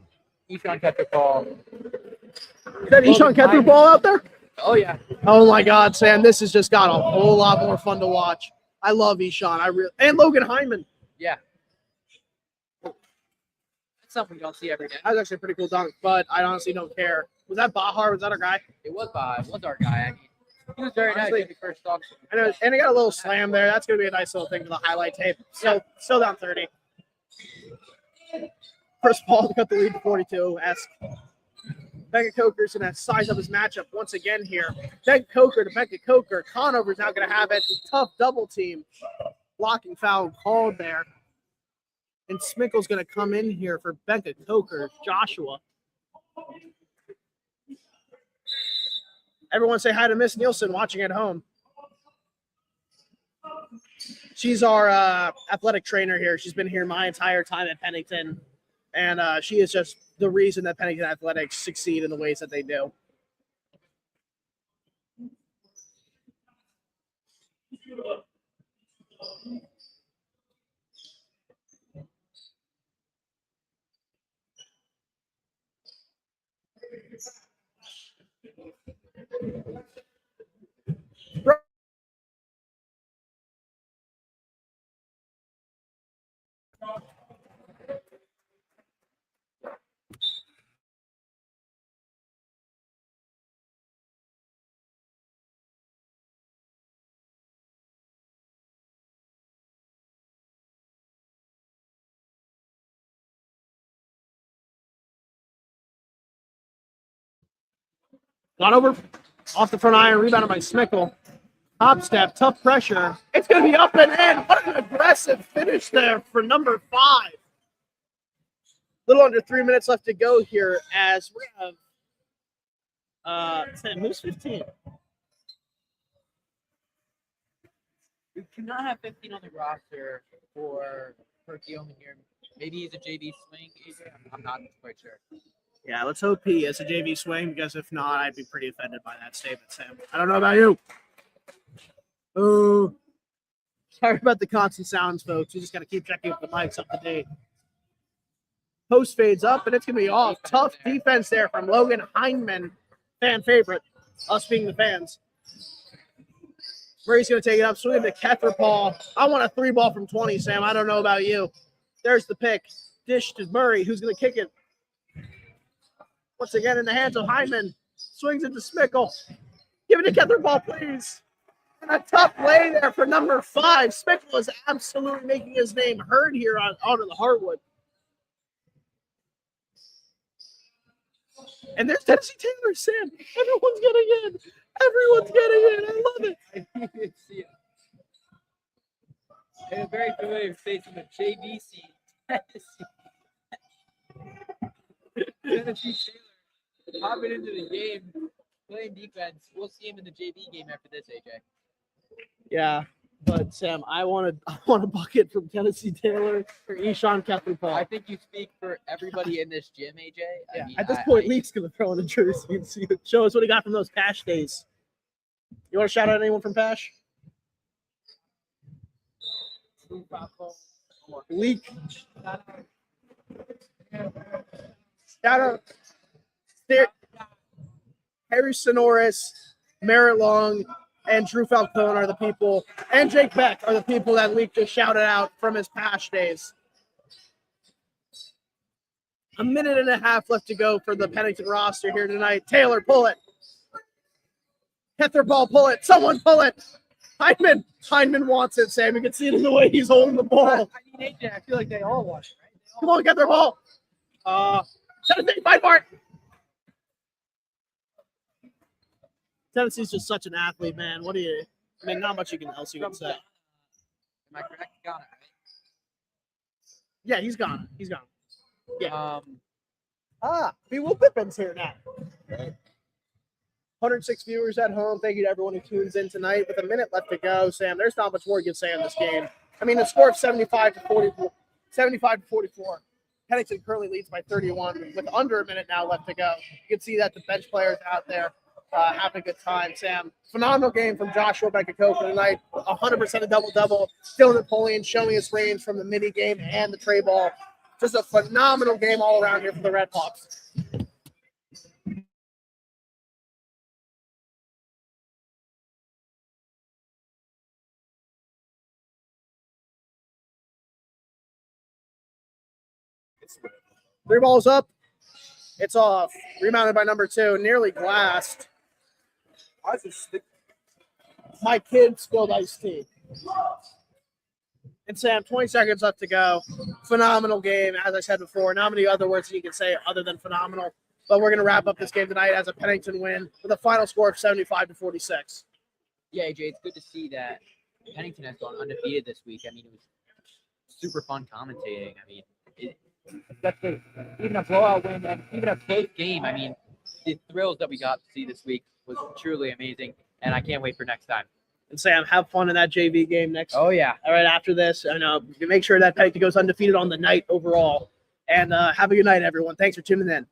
Eshawn Ketchupall. Is that Eshawn Kether ball out there? Oh, yeah. Oh, my God, Sam. This has just got a whole lot more fun to watch. I love Eshawn. And Logan Hyman. Yeah. That's something we don't see every day. That was actually a pretty cool dunk, but I honestly don't care. Was that Bahar? Was that our guy? It was our guy. I mean, he was very nice when he first talked. And he got a little slam there. That's going to be a nice little thing for the highlight tape. Still down 30. First ball to cut the lead to 42-esque. Becca Coker's going to size up his matchup once again here. Becca Coker to Becca Coker. Conover's now going to have it. Tough double team. Blocking foul called there. And Smickle's going to come in here for Becca Coker. Joshua. Everyone say hi to Miss Nielsen watching at home. She's our athletic trainer here. She's been here my entire time at Pennington. And she is just the reason that Pennington Athletics succeed in the ways that they do. Got over off the front iron, rebounded by Smickle. Top step, tough pressure. It's going to be up and in. What an aggressive finish there for number 5. Little under 3 minutes left to go here as we have who's 15? We cannot have 15 on the roster for Perkiomen here. Maybe he's a JV swing. I'm not quite sure. Yeah, let's hope he is a JV swing, because if not, I'd be pretty offended by that statement, Sam. I don't know about you. Oh, sorry about the constant sounds, folks. We just got to keep checking if the mic's up to date. Post fades up, and it's going to be off. Tough defense there from Logan Heineman, fan favorite, us being the fans. Murray's going to take it up, swinging to Kethra Paul. I want a 3-ball from 20, Sam. I don't know about you. There's the pick. Dish to Murray, who's going to kick it. Once again in the hands of Hyman. Swings it to Smickle. Give it to Kethra Paul, please. And a tough play there for number 5. Smickle is absolutely making his name heard here onto the hardwood. And there's Tennessee Taylor, Sam. Everyone's getting in. Everyone's getting in. I love it. I didn't see it. And a very familiar face from the JVC, Tennessee. Tennessee Taylor hopping into the game, playing defense. We'll see him in the JV game after this, AJ. Yeah, but Sam, I want a bucket from Tennessee Taylor for Eshawn Kethra Paul. I think you speak for everybody in this gym, AJ. Yeah. I mean, At this point, Leaf's going to throw in a jersey and show us what he got from those Pash days. You want to shout out anyone from Pash? Leak. Shout out. Harry Sonoris, Merritt Long, and Drew Falcone are the people, and Jake Beck are the people that Leak just shouted out from his Pash days. A minute and a half left to go for the Pennington roster here tonight. Taylor, pull it. Kethra Paul, pull it. Someone pull it. Hyman wants it, Sam. You can see it in the way he's holding the ball. I mean, AJ, I feel like they all want it, right? Come on, Kethra Paul. Tennessee, fight for it. Tennessee's just such an athlete, man. Not much else you can say. Am I correct? Ghana, right? Yeah, he's gone. Yeah. Um, Will Pippin's here now. 106 viewers at home. Thank you to everyone who tunes in tonight. With a minute left to go, Sam, there's not much more you can say on this game. I mean, the score of 75 to 44. Pennington currently leads by 31 with under a minute now left to go. You can see that the bench players out there having a good time, Sam. Phenomenal game from Joshua Bekakoko tonight. 100% a double-double. Dylan Napoleon showing his range from the mini game and the tray ball. Just a phenomenal game all around here for the Red Hawks. Three balls up. It's off. Rebounded by number 2. Nearly glassed. Why is it stick? My kid spilled iced tea. And Sam, 20 seconds left to go. Phenomenal game, as I said before. Not many other words you can say other than phenomenal. But we're going to wrap up this game tonight as a Pennington win with a final score of 75 to 46. yeah, AJ, it's good to see that Pennington has gone undefeated this week. I mean, it was super fun commentating. I mean, especially even a blowout win and even a close game. I mean, the thrills that we got to see this week was truly amazing, and I can't wait for next time. And Sam, have fun in that JV game next. Oh yeah. All right, after this, and make sure that Pennington goes undefeated on the night overall. And have a good night, everyone. Thanks for tuning in.